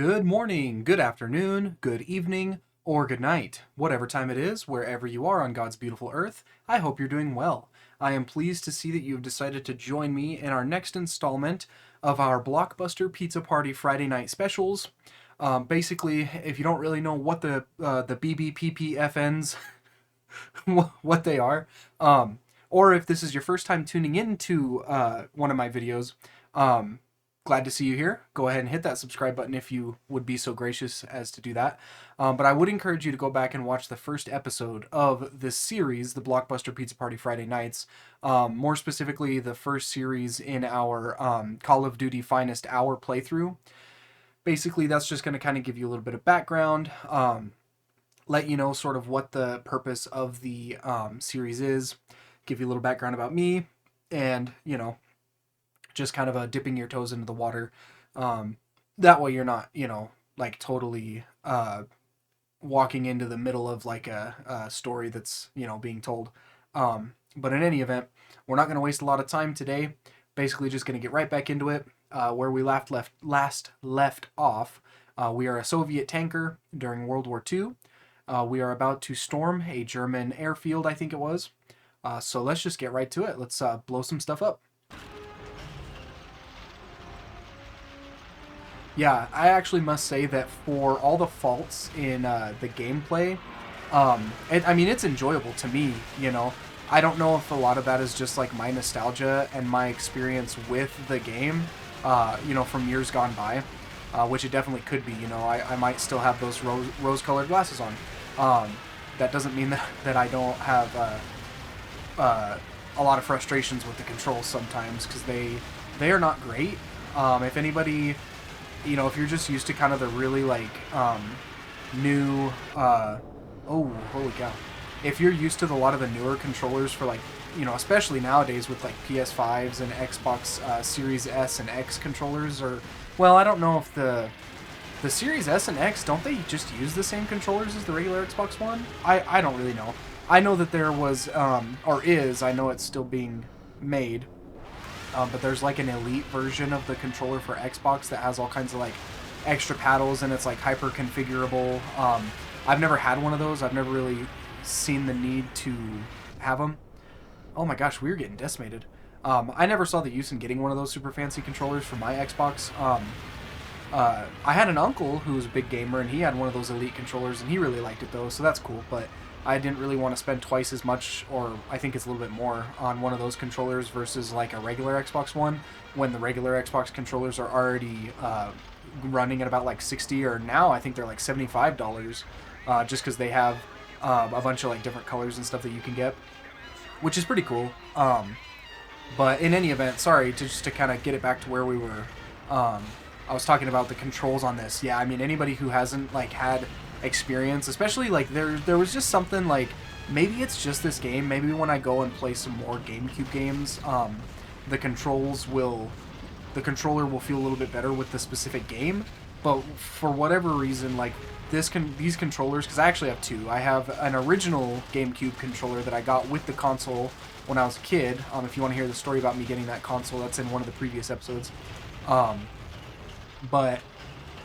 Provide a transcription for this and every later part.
Good morning, good afternoon, good evening, or good night. Whatever time it is, wherever you are on God's beautiful earth, I hope you're doing well. I am pleased to see that you've decided to join me in our next installment of our Blockbuster Pizza Party Friday night specials. Basically, if you don't really know what the BBPPFNs what they are, or if this is your first time tuning into one of my videos, um, glad to see you here. Go ahead and hit that subscribe button if you would be so gracious as to do that. But I would encourage you to go back and watch the first episode of this series, the Blockbuster Pizza Party Friday Nights. More specifically, the first series in our Call of Duty Finest Hour playthrough. Basically, that's just going to kind of give you a little bit of background, let you know sort of what the purpose of the series is, give you a little background about me, and, just kind of dipping your toes into the water. That way you're not, like totally walking into the middle of like a story that's, being told. But in any event, we're not going to waste a lot of time today. Basically, just going to get right back into it. Where we last left off, we are a Soviet tanker during World War II. We are about to storm a German airfield, I think it was. So let's just get right to it. Let's blow some stuff up. Yeah, I actually must say that for all the faults in the gameplay, it's enjoyable to me. I don't know if a lot of that is just like my nostalgia and my experience with the game, from years gone by, which it definitely could be. I might still have those rose-colored glasses on. That doesn't mean that I don't have a lot of frustrations with the controls sometimes, because they are not great. If anybody, if you're just used to kind of the really like new, oh holy cow, if you're used to a lot of the newer controllers for like, especially nowadays with like PS5s and Xbox Series S and X controllers, or well, I don't know if the Series S and X, don't they just use the same controllers as the regular Xbox One? I don't really know. I know that there was, or is, I know it's still being made, but there's like an elite version of the controller for Xbox that has all kinds of like extra paddles, and it's like hyper configurable. I've never had one of those. I've never really seen the need to have them. Oh my gosh, we were getting decimated. I never saw the use in getting one of those super fancy controllers for my Xbox. I had an uncle who was a big gamer, and he had one of those elite controllers, and he really liked it though, so that's cool. But I didn't really want to spend twice as much, or I think it's a little bit more, on one of those controllers versus like a regular Xbox One, when the regular Xbox controllers are already running at about like 60, or now I think they're like $75, just because they have a bunch of like different colors and stuff that you can get, which is pretty cool. But in any event, sorry, just to kind of get it back to where we were. I was talking about the controls on this. Yeah, I mean, anybody who hasn't like had experience, especially like there was just something like, maybe it's just this game, maybe when I go and play some more GameCube games, the controller will feel a little bit better with the specific game. But for whatever reason, like these controllers, because I actually have two. I have an original GameCube controller that I got with the console when I was a kid. If you want to hear the story about me getting that console, that's in one of the previous episodes. But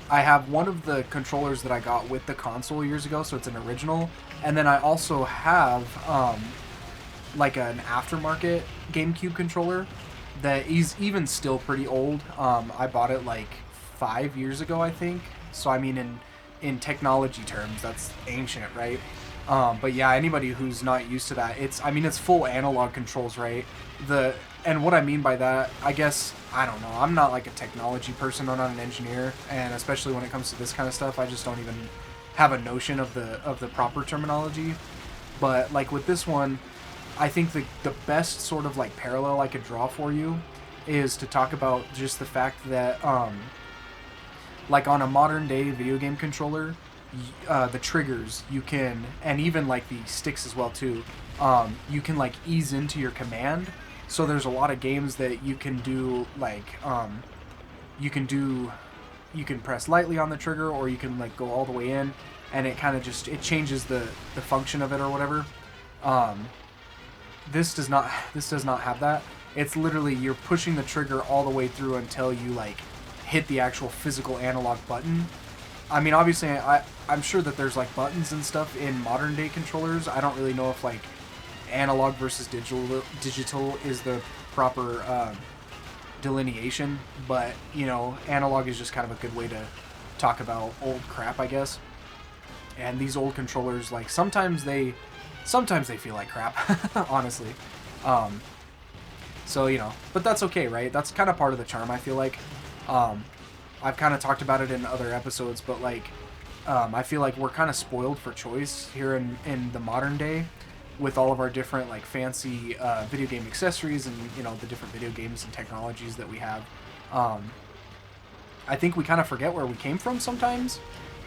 I have one of the controllers that I got with the console years ago, so it's an original. And then I also have like an aftermarket GameCube controller that is even still pretty old. I bought it like 5 years ago, I think. So I mean, in technology terms, that's ancient, right? But yeah, anybody who's not used to that, it's full analog controls, right? And what I mean by that, I guess, I don't know, I'm not like a technology person, I'm not an engineer, and especially when it comes to this kind of stuff, I just don't even have a notion of the proper terminology. But like with this one, I think the best sort of like parallel I could draw for you is to talk about just the fact that like on a modern day video game controller, the triggers you can, and even like the sticks as well too, you can like ease into your command. So there's a lot of games that you can do like you can press lightly on the trigger, or you can like go all the way in, and it kind of just, it changes the function of it or whatever. This does not have that. It's literally, you're pushing the trigger all the way through until you like hit the actual physical analog button, I mean, obviously, I'm sure that there's like buttons and stuff in modern day controllers. I don't really know if like analog versus digital is the proper delineation, but you know, analog is just kind of a good way to talk about old crap, I guess. And these old controllers, like sometimes they feel like crap, honestly. Um, so you know, but that's okay, right? That's kind of part of the charm, I feel like. Um, I've kind of talked about it in other episodes, but like, I feel like we're kind of spoiled for choice here in the modern day, with all of our different like fancy video game accessories and you know the different video games and technologies that we have. Um, I think we kind of forget where we came from sometimes,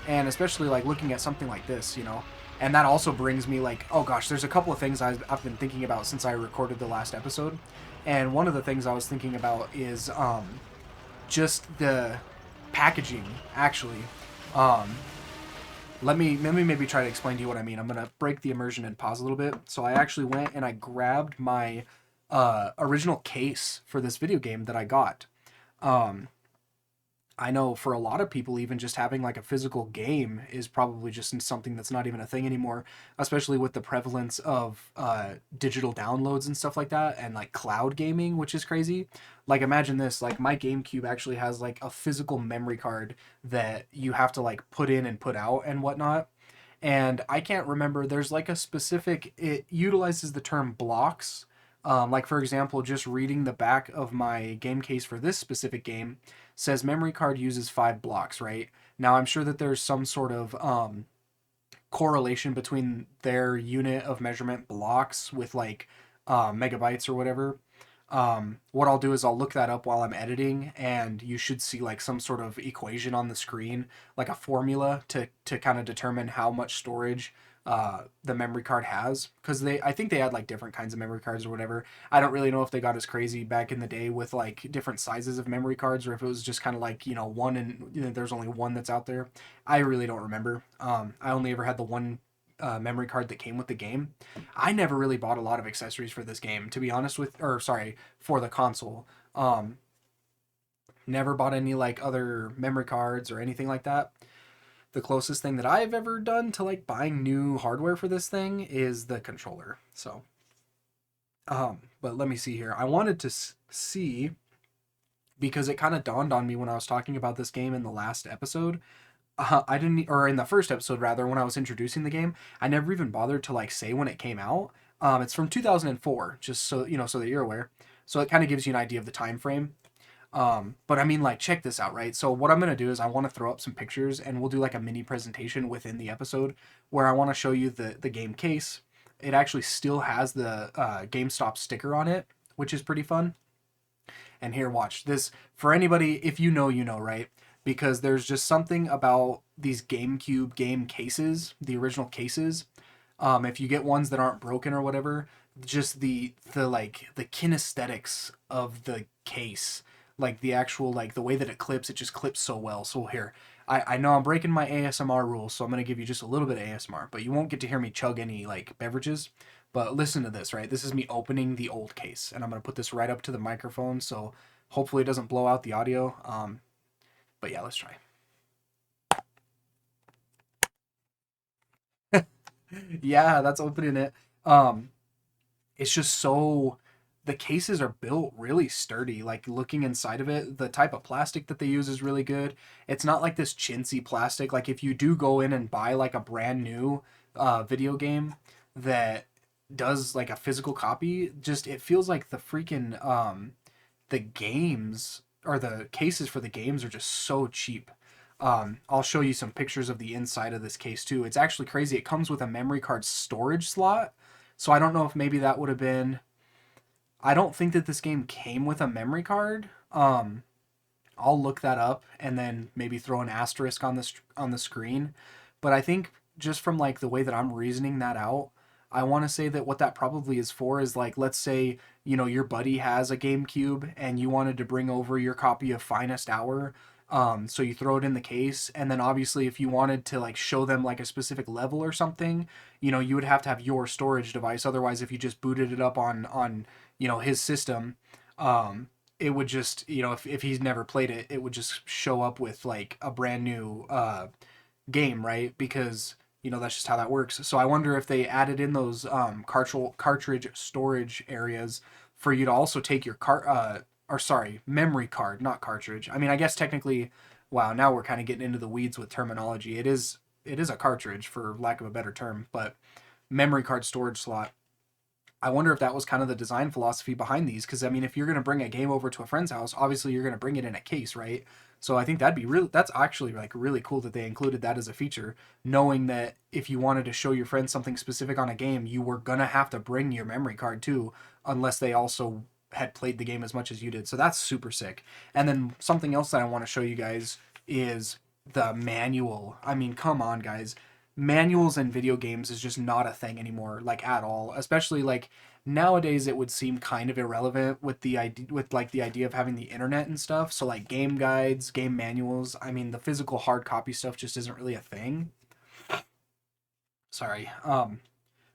and especially like looking at something like this, you know. And that also brings me like, oh gosh, there's a couple of things I've been thinking about since I recorded the last episode, and one of the things I was thinking about is just the packaging actually. Um, let me maybe try to explain to you what I mean. I'm gonna break the immersion and pause a little bit. So I actually went and I grabbed my original case for this video game that I got. Um, I know for a lot of people, even just having like a physical game is probably just something that's not even a thing anymore, especially with the prevalence of digital downloads and stuff like that, and like cloud gaming, which is crazy. Like, imagine this: like, my GameCube actually has like a physical memory card that you have to like put in and put out and whatnot. And I can't remember. There's like a specific. It utilizes the term blocks. Like for example, just reading the back of my game case for this specific game says memory card uses 5 blocks, right? Now I'm sure that there's some sort of correlation between their unit of measurement blocks with like megabytes or whatever. What I'll do is I'll look that up while I'm editing, and you should see like some sort of equation on the screen, like a formula to kind of determine how much storage the memory card has. Because I think they had like different kinds of memory cards or whatever. I don't really know if they got as crazy back in the day with like different sizes of memory cards, or if it was just kind of like you know one and you know, there's only one that's out there. I really don't remember. I only ever had the one memory card that came with the game. I never really bought a lot of accessories for this game, to be honest with, or sorry, for the console. Um, Never bought any like other memory cards or anything like that. The closest thing that I've ever done to like buying new hardware for this thing is the controller. So, but let me see here. I wanted to see because it kind of dawned on me when I was talking about this game in the last episode. I didn't, or in the first episode rather, when I was introducing the game, I never even bothered to like say when it came out. It's from 2004, just so you know, so that you're aware. So it kind of gives you an idea of the time frame. But I mean, like, check this out, right? So what I'm gonna do is I want to throw up some pictures, and we'll do like a mini presentation within the episode where I want to show you the game case. It actually still has the GameStop sticker on it, which is pretty fun. And here, watch this. For anybody, if you know, you know, right? Because there's just something about these GameCube game cases, the original cases. If you get ones that aren't broken or whatever, just the like the kinesthetics of the case, like the actual like the way that it just clips so well. So here, I know I'm breaking my ASMR rules, so I'm gonna give you just a little bit of ASMR, but you won't get to hear me chug any like beverages. But listen to this, right? This is me opening the old case, and I'm gonna put this right up to the microphone, so hopefully it doesn't blow out the audio. But yeah, let's try. Yeah, that's opening it. Um, it's just so the cases are built really sturdy. Like looking inside of it, the type of plastic that they use is really good. It's not like this chintzy plastic. Like if you do go in and buy like a brand new video game that does like a physical copy, just it feels like the freaking the games or the cases for the games are just so cheap. I'll show you some pictures of the inside of this case too. It's actually crazy. It comes with a memory card storage slot. So I don't know if maybe that would have been. I don't think that this game came with a memory card. I'll look that up and then maybe throw an asterisk on the screen. But I think just from like the way that I'm reasoning that out, I want to say that what that probably is for is like let's say you know your buddy has a GameCube and you wanted to bring over your copy of Finest Hour. So you throw it in the case, and then obviously if you wanted to like show them like a specific level or something, you know you would have to have your storage device. Otherwise, if you just booted it up on you know his system, um, it would just you know if he's never played it, it would just show up with like a brand new game, right? Because that's just how that works. So I wonder if they added in those cartridge storage areas for you to also take your memory card, not cartridge. I mean, I guess technically, wow, now we're kind of getting into the weeds with terminology. It is a cartridge for lack of a better term, but memory card storage slot. I wonder if that was kind of the design philosophy behind these, because I mean, if you're going to bring a game over to a friend's house, obviously you're going to bring it in a case, right? So I think that's actually like really cool that they included that as a feature, knowing that if you wanted to show your friends something specific on a game, you were going to have to bring your memory card too, unless they also had played the game as much as you did. So that's super sick. And then something else that I want to show you guys is the manual. I mean, come on, guys. Manuals in video games is just not a thing anymore, like at all. Especially like nowadays, it would seem kind of irrelevant with the idea of having the internet and stuff. So like game guides, game manuals. I mean, the physical hard copy stuff just isn't really a thing. Sorry.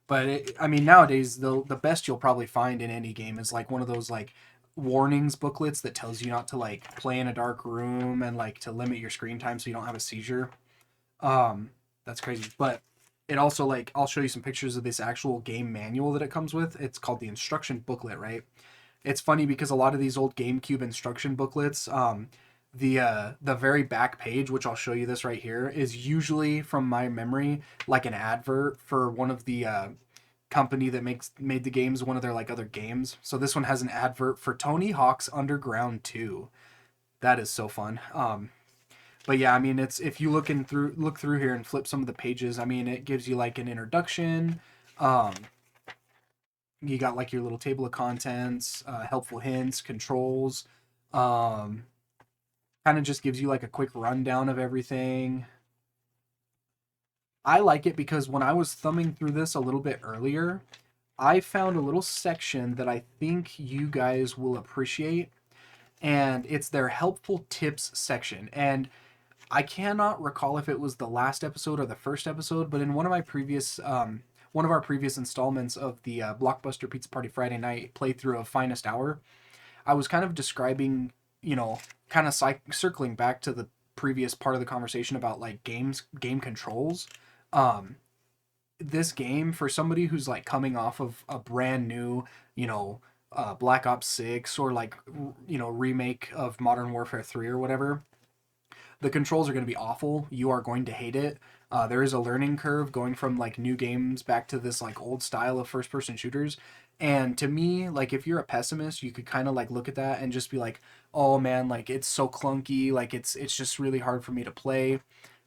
But I mean, nowadays the best you'll probably find in any game is like one of those like warnings booklets that tells you not to like play in a dark room and like to limit your screen time so you don't have a seizure. Um, that's crazy. But it also like I'll show you some pictures of this actual game manual that it comes with. It's called the instruction booklet, right? It's funny because a lot of these old GameCube instruction booklets, the very back page, which I'll show you this right here, is usually from my memory like an advert for one of the company that made the games, one of their like other games. So this one has an advert for Tony Hawk's Underground 2. That is so fun. But yeah, I mean, it's if you look through here and flip some of the pages, I mean, it gives you like an introduction. Um, you got like your little table of contents, helpful hints, controls. Um, Kind of just gives you like a quick rundown of everything. I like it because when I was thumbing through this a little bit earlier, I found a little section that I think you guys will appreciate, and it's their helpful tips section. And I cannot recall if it was the last episode or the first episode, but in one of our previous installments of the Blockbuster Pizza Party Friday Night playthrough of Finest Hour, I was kind of describing, kind of circling back to the previous part of the conversation about like game controls. Um, this game for somebody who's like coming off of a brand new, you know, Black Ops 6 or like remake of Modern Warfare 3 or whatever, the controls are going to be awful. You are going to hate it. There is a learning curve going from like new games back to this like old style of first person shooters. And to me, like if you're a pessimist, you could kind of like look at that and just be like, "Oh man, like it's so clunky, like it's just really hard for me to play."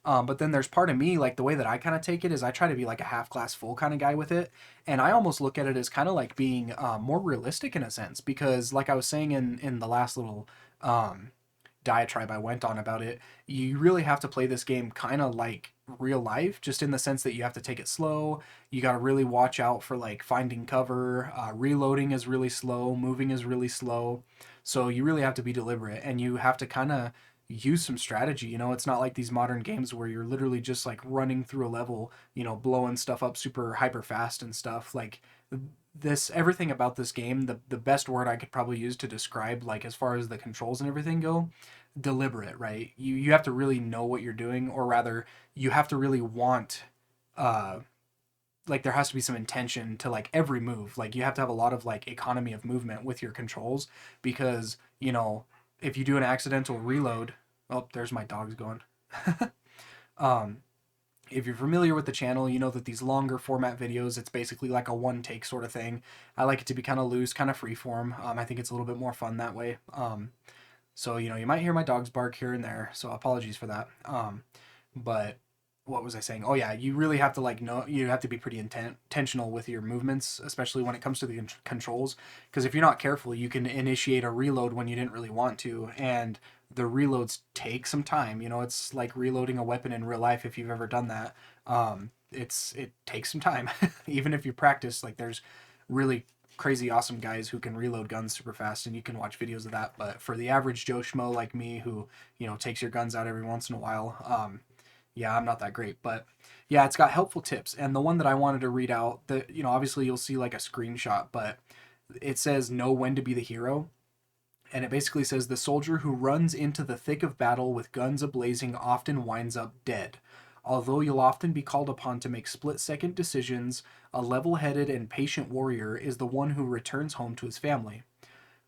But then there's part of me, like the way that I kind of take it is I try to be like a half glass full kind of guy with it. And I almost look at it as kind of like being more realistic in a sense, because like I was saying in the last little um, diatribe I went on about it, you really have to play this game kind of like real life, just in the sense that you have to take it slow. You got to really watch out for like finding cover. Reloading is really slow, moving is really slow. So you really have to be deliberate and you have to kind of use some strategy. It's not like these modern games where you're literally just like running through a level, blowing stuff up super hyper fast and stuff. Like this everything about this game, the best word I could probably use to describe like as far as the controls and everything go, deliberate, right? You have to really know what you're doing, or rather you have to really want uh like there has to be some intention to like every move. Like you have to have a lot of like economy of movement with your controls, because if you do an accidental reload, oh, there's my dogs going. um if you're familiar with the channel, you know that these longer format videos, it's basically like a one take sort of thing. I like it to be kind of loose, kind of free form. I think it's a little bit more fun that way. So you might hear my dogs bark here and there, so apologies for that. But what was I saying? Oh yeah, you really have to like know. You have to be pretty intentional with your movements, especially when it comes to the controls. Because if you're not careful, you can initiate a reload when you didn't really want to, and the reloads take some time. It's like reloading a weapon in real life if you've ever done that. It takes some time, even if you practice. Like there's really crazy awesome guys who can reload guns super fast, and you can watch videos of that. But for the average Joe Schmo like me, who takes your guns out every once in a while, yeah, I'm not that great. But yeah, it's got helpful tips, and the one that I wanted to read out, that obviously you'll see like a screenshot, but it says know when to be the hero. And it basically says the soldier who runs into the thick of battle with guns ablazing often winds up dead. Although you'll often be called upon to make split-second decisions, a level-headed and patient warrior is the one who returns home to his family.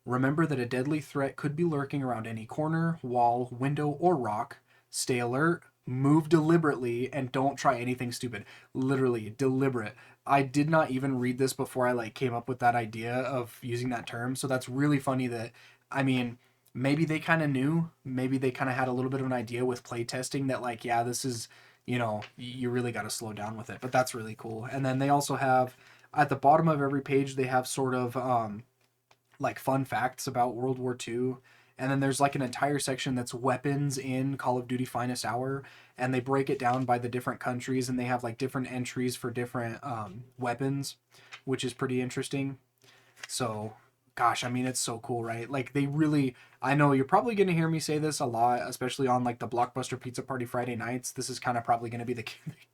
Remember that a deadly threat could be lurking around any corner, wall, window, or rock. Stay alert, move deliberately, and don't try anything stupid. Literally, deliberate. I did not even read this before I like came up with that idea of using that term, so that's really funny that, I mean, maybe they kind of knew, maybe they kind of had a little bit of an idea with playtesting that like, yeah, this is, you know, you really got to slow down with it, but that's really cool. And then they also have, at the bottom of every page, they have sort of, like fun facts about World War II. And then there's like an entire section that's weapons in Call of Duty Finest Hour, and they break it down by the different countries, and they have like different entries for different weapons, which is pretty interesting. So, gosh, I mean, it's so cool, right? Like they really, I know you're probably going to hear me say this a lot, especially on like the Blockbuster Pizza Party Friday nights. This is kind of probably going to be the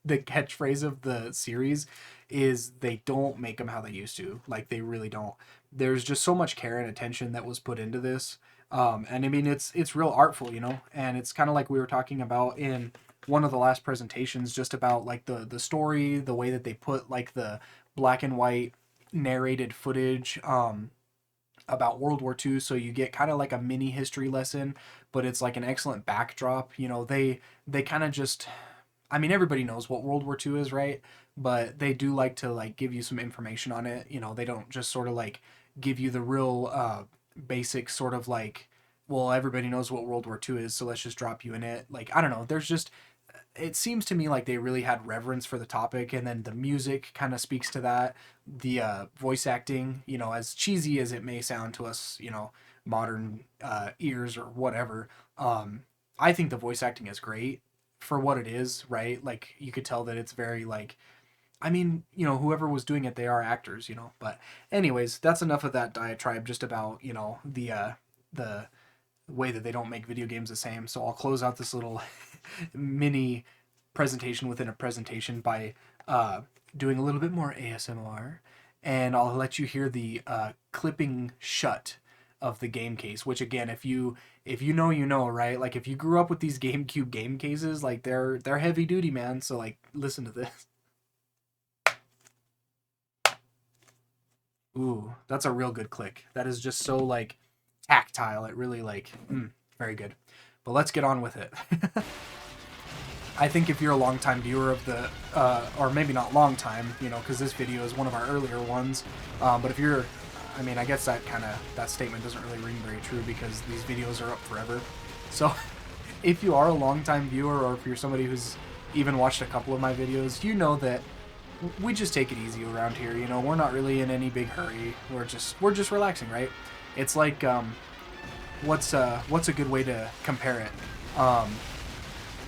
the catchphrase of the series, is they don't make them how they used to. Like they really don't. There's just so much care and attention that was put into this. And I mean, it's real artful, you know, and it's kind of like we were talking about in one of the last presentations, just about like the story, the way that they put like the black and white narrated footage, about World War II, so you get kind of like a mini history lesson, but it's like an excellent backdrop. You know, they kind of just, I mean, everybody knows what World War II is, right? But they do like to like give you some information on it. You know, they don't just sort of like give you the real basic sort of like, well, everybody knows what World War II is, so let's just drop you in it. Like, I don't know. There's just, it seems to me like they really had reverence for the topic, and then the music kind of speaks to that. The voice acting, you know, as cheesy as it may sound to us, you know, modern ears or whatever, I think the voice acting is great for what it is, right? Like you could tell that it's very like, I mean, you know, whoever was doing it, they are actors, you know. But anyways, that's enough of that diatribe just about, you know, the way that they don't make video games the same. So I'll close out this little mini presentation within a presentation by doing a little bit more ASMR, and I'll let you hear the clipping shut of the game case. Which again, if you know, you know, right? Like if you grew up with these GameCube game cases, like they're heavy duty, man. So like, listen to this. Ooh, that's a real good click. That is just so like tactile. It really like, very good. But let's get on with it. I think if you're a long-time viewer of the, or maybe not long-time, you know, because this video is one of our earlier ones, but if you're, I mean, I guess that statement doesn't really ring very true because these videos are up forever. So if you are a long-time viewer, or if you're somebody who's even watched a couple of my videos, you know that we just take it easy around here. You know, we're not really in any big hurry. We're just relaxing, right? It's like, what's a good way to compare it?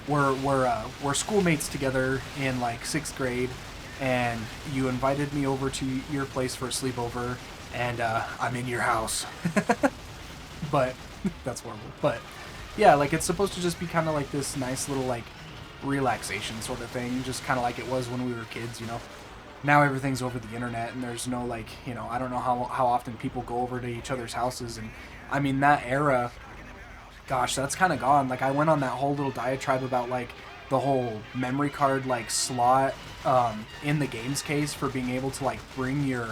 We're schoolmates together in like 6th grade, and you invited me over to your place for a sleepover, and I'm in your house. But that's horrible. But yeah, like it's supposed to just be kind of like this nice little like relaxation sort of thing, just kind of like it was when we were kids, you know. Now everything's over the internet, and there's no like, you know, I don't know how often people go over to each other's houses, and I mean that era, gosh, that's kind of gone. Like I went on that whole little diatribe about like the whole memory card like slot in the games case for being able to like bring your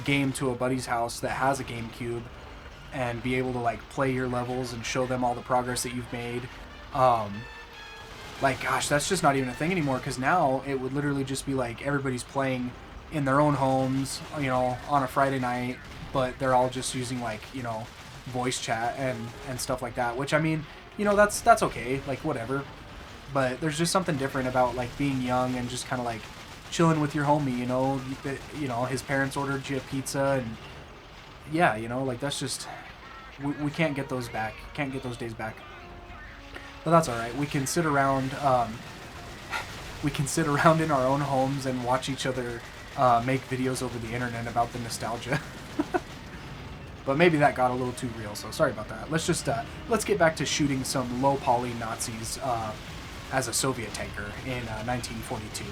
game to a buddy's house that has a GameCube and be able to like play your levels and show them all the progress that you've made. Like, gosh, that's just not even a thing anymore, because now it would literally just be like everybody's playing in their own homes, you know, on a Friday night, but they're all just using like, you know, voice chat and stuff like that, which I mean, you know, that's okay, like whatever. But there's just something different about like being young and just kind of like chilling with your homie, you know, his parents ordered you a pizza, and yeah, you know, like that's just, we can't get those back, can't get those days back. But that's all right. We can sit around. We can sit around in our own homes and watch each other make videos over the internet about the nostalgia. But maybe that got a little too real, so sorry about that. Let's just let's get back to shooting some low poly Nazis as a Soviet tanker in 1942.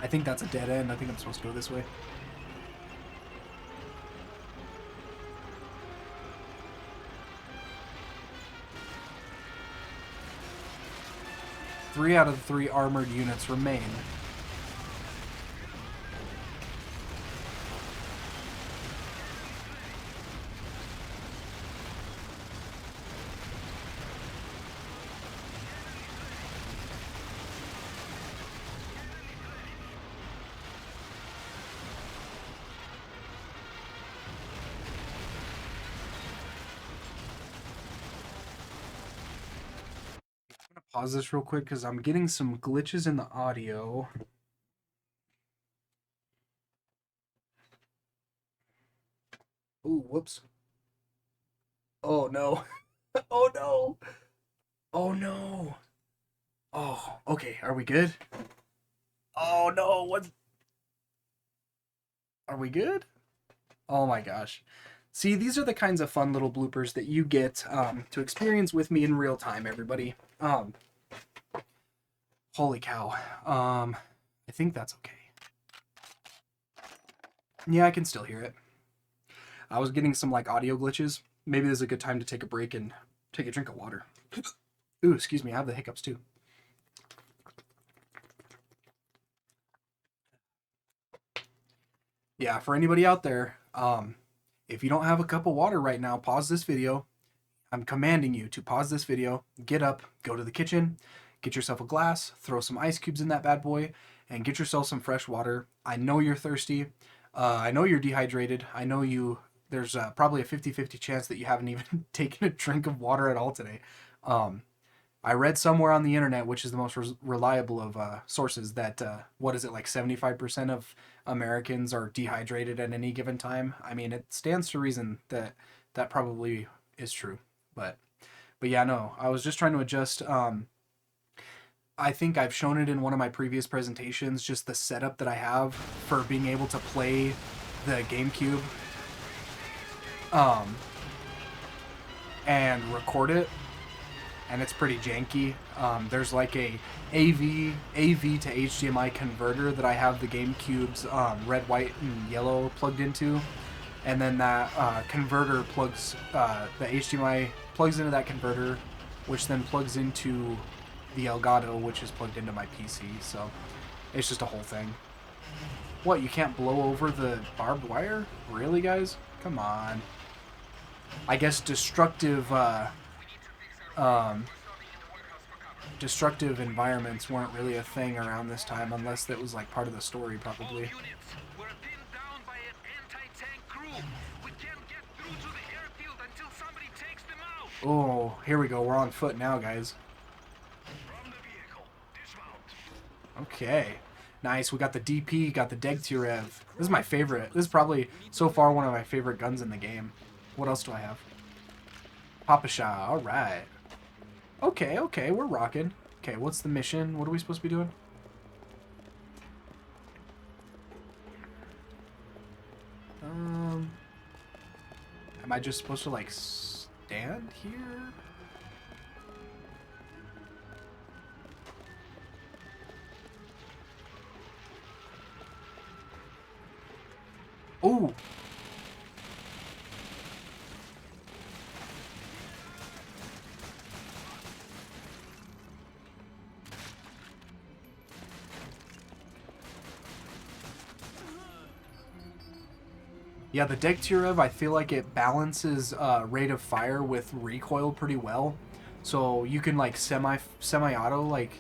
I think that's a dead end. I think I'm supposed to go this way. 3 out of the 3 armored units remain. Pause this real quick because I'm getting some glitches in the audio. Ooh, whoops. Oh no. Oh no. Oh no. Oh, okay. Are we good? Oh no. What? Are we good? Oh my gosh. See, these are the kinds of fun little bloopers that you get to experience with me in real time, everybody. Holy cow. I think that's okay. Yeah, I can still hear it. I was getting some like audio glitches. Maybe this is a good time to take a break and take a drink of water. Ooh, excuse me, I have the hiccups too. Yeah, for anybody out there, if you don't have a cup of water right now, pause this video. I'm commanding you to pause this video, get up, go to the kitchen, get yourself a glass, throw some ice cubes in that bad boy, and get yourself some fresh water. I know you're thirsty. I know you're dehydrated. I know there's probably a 50-50 chance that you haven't even taken a drink of water at all today. I read somewhere on the internet, which is the most reliable of sources, that what is it, like 75% of Americans are dehydrated at any given time. I mean, it stands to reason that that probably is true. But yeah, no, I was just trying to adjust. I think I've shown it in one of my previous presentations, just the setup that I have for being able to play the GameCube and record it. And it's pretty janky. There's like a AV to HDMI converter that I have the GameCube's red, white, and yellow plugged into, and then that converter plugs the HDMI plugs into that converter, which then plugs into the Elgato, which is plugged into my PC. So it's just a whole thing. What, you can't blow over the barbed wire? Really, guys? Come on. I guess destructive environments weren't really a thing around this time, unless that was like part of the story, probably. Oh, here we go. We're on foot now, guys. Okay. Nice. We got the DP, got the Degtyarev. This is my favorite. This is probably, so far, one of my favorite guns in the game. What else do I have? Papasha. All right. Okay, okay. We're rocking. Okay, what's the mission? What are we supposed to be doing? Am I just supposed to, like, stand here? Oh! Yeah, the Degtyarev, I feel like it balances rate of fire with recoil pretty well. So you can like semi-auto, like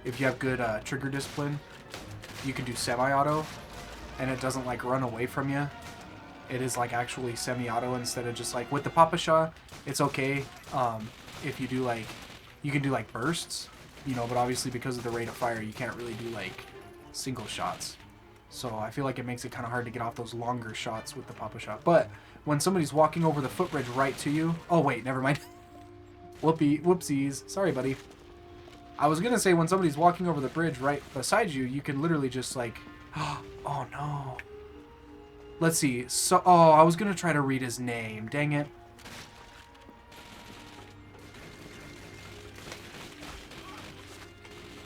if you have good trigger discipline, you can do semi-auto and it doesn't like run away from you. It is like actually semi-auto instead of just like with the Papasha, it's okay if you do like, you can do like bursts, you know, but obviously because of the rate of fire, you can't really do like single shots. So I feel like it makes it kind of hard to get off those longer shots with the Papasha. But when somebody's walking over the footbridge right to you... Oh, wait, never mind. Whoopsies. Sorry, buddy. I was going to say when somebody's walking over the bridge right beside you, you can literally just like... Oh, no. Let's see. So, oh, I was going to try to read his name. Dang it.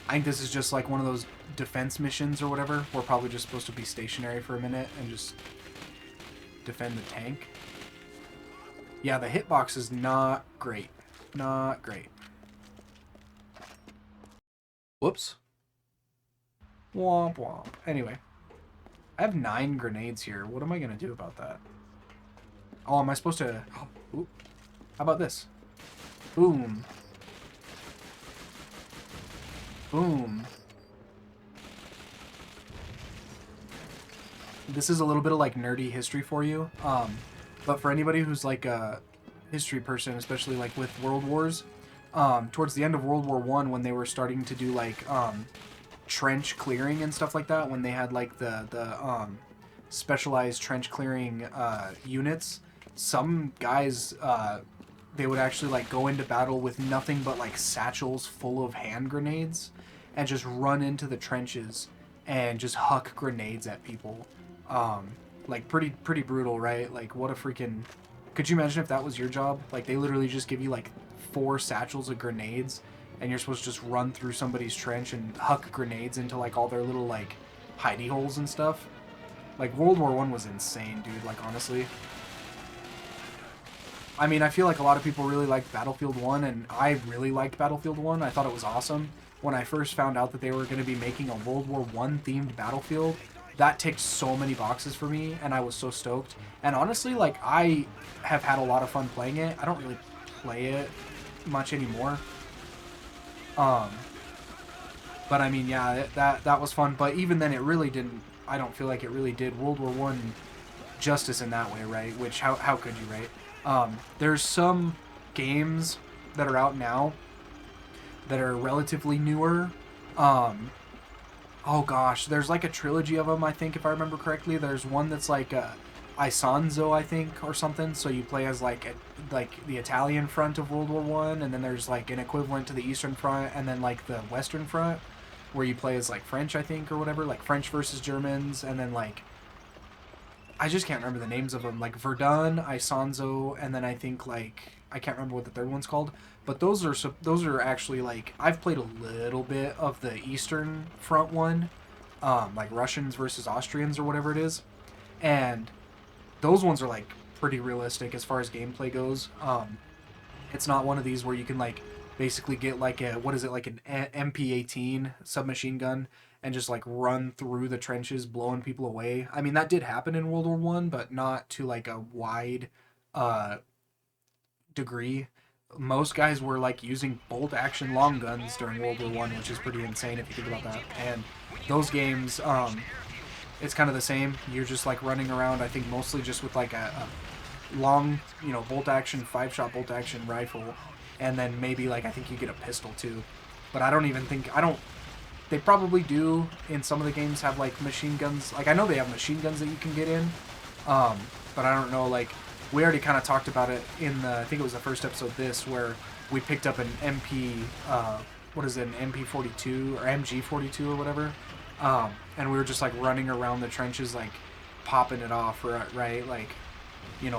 I think this is just like one of those defense missions or whatever. We're probably just supposed to be stationary for a minute and just defend the tank. Yeah, the hitbox is not great. Not great. Whoops. Womp womp. Anyway, I have 9 grenades here. What am I going to do about that? Oh, am I supposed to... Oh, how about this? Boom. Boom. This is a little bit of like nerdy history for you. But for anybody who's like a history person, especially like with World Wars, towards the end of World War I, when they were starting to do like trench clearing and stuff like that, when they had like the specialized trench clearing units, some guys they would actually like go into battle with nothing but like satchels full of hand grenades and just run into the trenches and just huck grenades at people. Like pretty brutal, right? Like what a freaking... Could you imagine if that was your job? Like they literally just give you like 4 satchels of grenades and you're supposed to just run through somebody's trench and huck grenades into like all their little like hidey holes and stuff. Like World War I was insane, dude, like honestly. I mean, I feel like a lot of people really liked Battlefield 1, and I really liked Battlefield 1. I thought it was awesome. When I first found out that they were going to be making a World War I themed Battlefield, that ticked so many boxes for me, and I was so stoked. And honestly, like, I have had a lot of fun playing it. I don't really play it much anymore. But I mean, yeah, that was fun. But even then, it really didn't... I don't feel like it really did World War I justice in that way, right? Which, how could you, right? There's some games that are out now that are relatively newer. Oh gosh, there's like a trilogy of them, I think, if I remember correctly. There's one that's like Isonzo, I think, or something. So you play as like the Italian front of World War One, and then there's like an equivalent to the Eastern Front, and then like the Western Front, where you play as like French, I think, or whatever, like French versus Germans, and then like I just can't remember the names of them, like Verdun, Isonzo, and then I think like I can't remember what the third one's called. But those are actually like I've played a little bit of the Eastern Front one, like Russians versus Austrians or whatever it is, and those ones are like pretty realistic as far as gameplay goes. It's not one of these where you can like basically get like a what is it like an MP-18 submachine gun and just like run through the trenches blowing people away. I mean that did happen in World War One, but not to like a wide degree. Most guys were like using bolt action long guns during World War One, which is pretty insane if you think about that. And those games, it's kind of the same. You're just like running around. I think mostly just with like a long, bolt action 5-shot bolt action rifle, and then maybe like I think you get a pistol too. But I don't even think they probably do in some of the games have like machine guns. Like I know they have machine guns that you can get in, but I don't know like. We already kind of talked about it in the, I think it was the first episode of this, where we picked up an MP, what is it, an MP42 or MG42 or whatever, and we were just like running around the trenches, like popping it off, right? Like,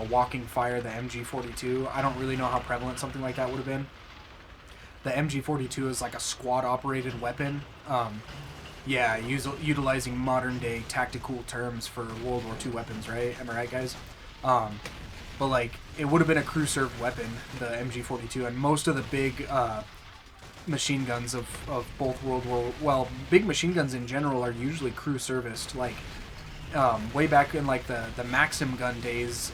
walking fire the MG42. I don't really know how prevalent something like that would have been. The MG42 is like a squad-operated weapon. Yeah, utilizing modern-day tactical terms for World War II weapons, right? Am I right, guys? But like it would have been a crew served weapon, the MG42, and most of the big machine guns of both big machine guns in general are usually crew serviced. Like way back in like the Maxim gun days,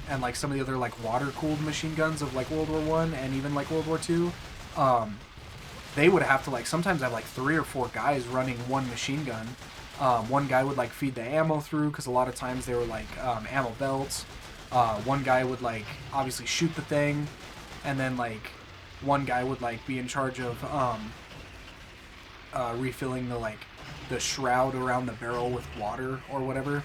and like some of the other like water cooled machine guns of like World War One and even like World War II, they would have to like sometimes have like 3 or 4 guys running one machine gun. One guy would like feed the ammo through because a lot of times they were like ammo belts. One guy would like obviously shoot the thing, and then like one guy would like be in charge of refilling the shroud around the barrel with water or whatever.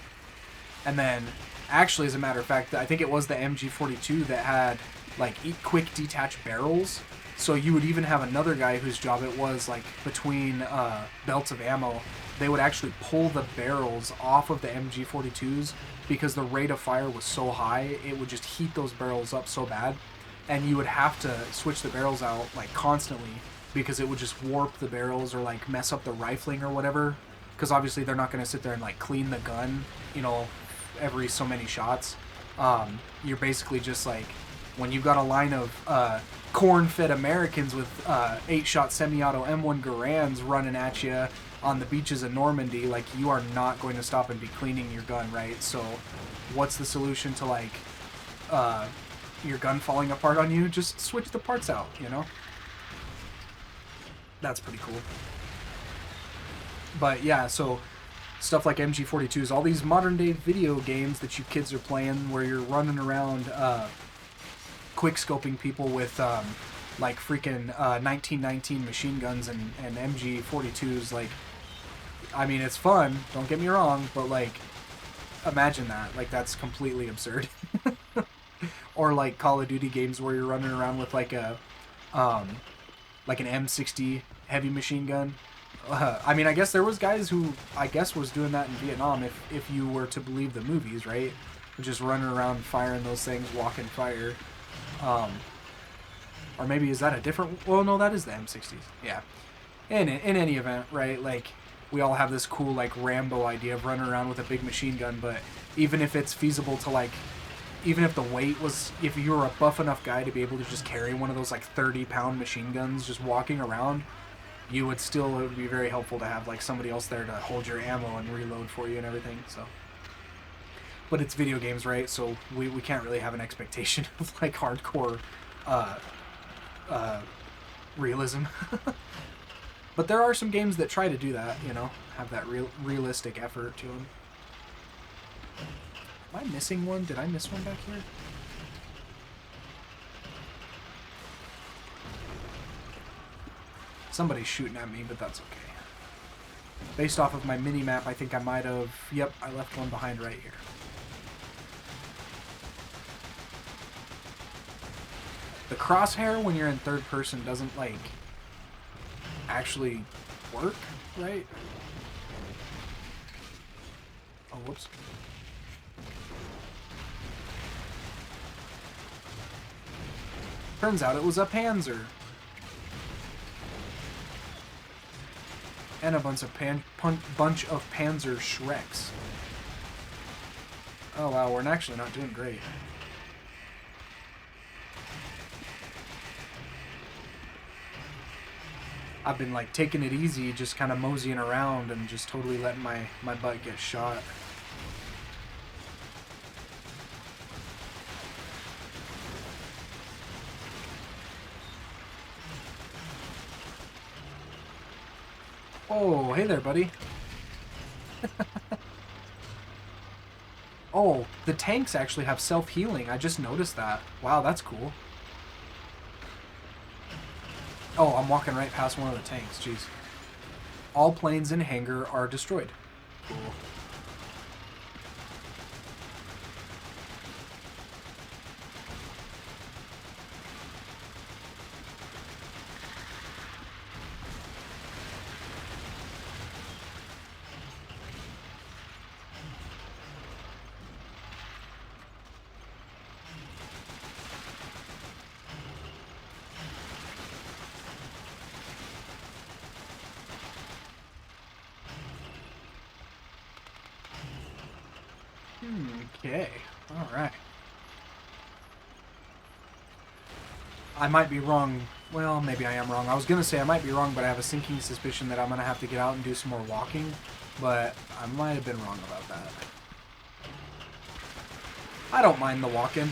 And then actually, as a matter of fact, I think it was the MG42 that had like quick detach barrels. So you would even have another guy whose job it was like between belts of ammo. They would actually pull the barrels off of the MG42s because the rate of fire was so high, it would just heat those barrels up so bad. And you would have to switch the barrels out like constantly because it would just warp the barrels or like mess up the rifling or whatever. Because obviously they're not going to sit there and like clean the gun, every so many shots. You're basically just like when you've got a line of corn-fed Americans with 8-shot semi-auto M1 Garands running at you on the beaches of Normandy, like, you are not going to stop and be cleaning your gun, right? So what's the solution to, like, your gun falling apart on you? Just switch the parts out, you know? That's pretty cool. But yeah, so stuff like MG42s, all these modern day video games that you kids are playing where you're running around quick scoping people with like freaking 1919 machine guns and MG42s, like, I mean, it's fun, don't get me wrong, but like, imagine that. Like, that's completely absurd. Or like Call of Duty games where you're running around with like a like an M60 heavy machine gun. I mean, I guess there was guys who, I guess, was doing that in Vietnam, if you were to believe the movies, right? Just running around firing those things, walking fire. Or maybe is that a different... Well, no, that is the M60s. Yeah. In any event, right? Like, we all have this cool, like, Rambo idea of running around with a big machine gun, but even if it's feasible to, like... Even if the weight was... If you were a buff enough guy to be able to just carry one of those, like, 30-pound machine guns just walking around, you would still... It would be very helpful to have, like, somebody else there to hold your ammo and reload for you and everything, so... But it's video games, right? So we can't really have an expectation of, like, hardcore realism. But there are some games that try to do that, you know? Have that realistic effort to them. Am I missing one? Did I miss one back here? Somebody's shooting at me, but that's okay. Based off of my mini-map, I think I might have... Yep, I left one behind right here. The crosshair, when you're in third person, doesn't, like, actually work, right? Oh, whoops. Turns out it was a Panzer. And a bunch of Panzer Shreks. Oh wow, we're actually not doing great. I've been, like, taking it easy, just kind of moseying around and just totally letting my butt get shot. Oh, hey there, buddy. Oh, the tanks actually have self-healing. I just noticed that. Wow, that's cool. Oh, I'm walking right past one of the tanks. Jeez. All planes in hangar are destroyed. Cool. Okay, alright. I might be wrong. Well, maybe I am wrong. I was going to say I might be wrong, but I have a sinking suspicion that I'm going to have to get out and do some more walking. But I might have been wrong about that. I don't mind the walking.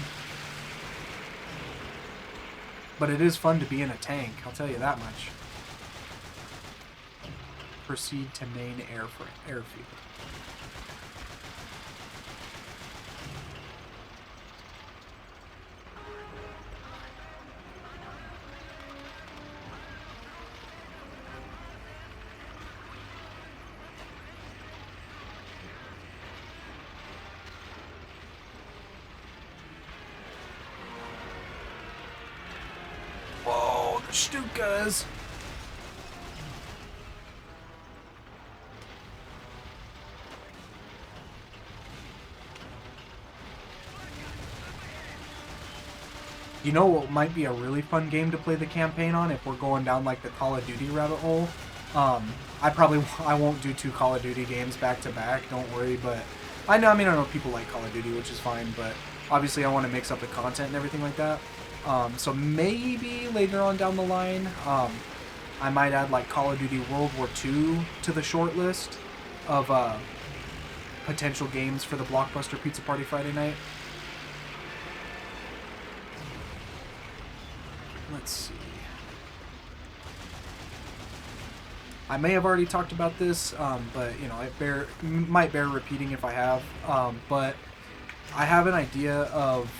But it is fun to be in a tank, I'll tell you that much. Proceed to main airfield. Whoa, the Stukas! You know what might be a really fun game to play the campaign on if we're going down like the Call of Duty rabbit hole? I won't do 2 Call of Duty games back to back, don't worry, but I know people like Call of Duty, which is fine, but obviously I want to mix up the content and everything like that. So maybe later on down the line, I might add like Call of Duty World War II to the short list of potential games for the Blockbuster Pizza Party Friday night. Let's see. I may have already talked about this, but you know, it might bear repeating if I have. But I have an idea of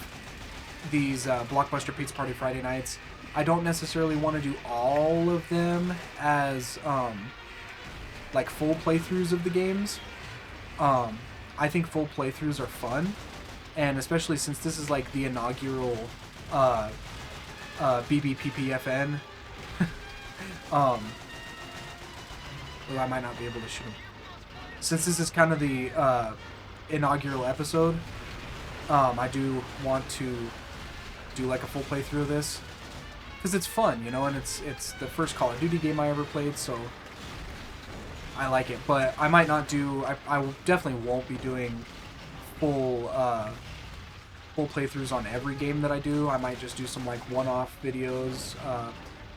these Blockbuster Pizza Party Friday nights. I don't necessarily want to do all of them as like full playthroughs of the games. I think full playthroughs are fun, and especially since this is like the inaugural BBPPFN. Well, I might not be able to shoot him. Since this is kind of the inaugural episode, I do want to do like a full playthrough of this because it's fun, you know, and it's the first Call of Duty game I ever played, so I like it. But I might not do. I definitely won't be doing full playthroughs on every game that I do. I might just do some like one-off videos,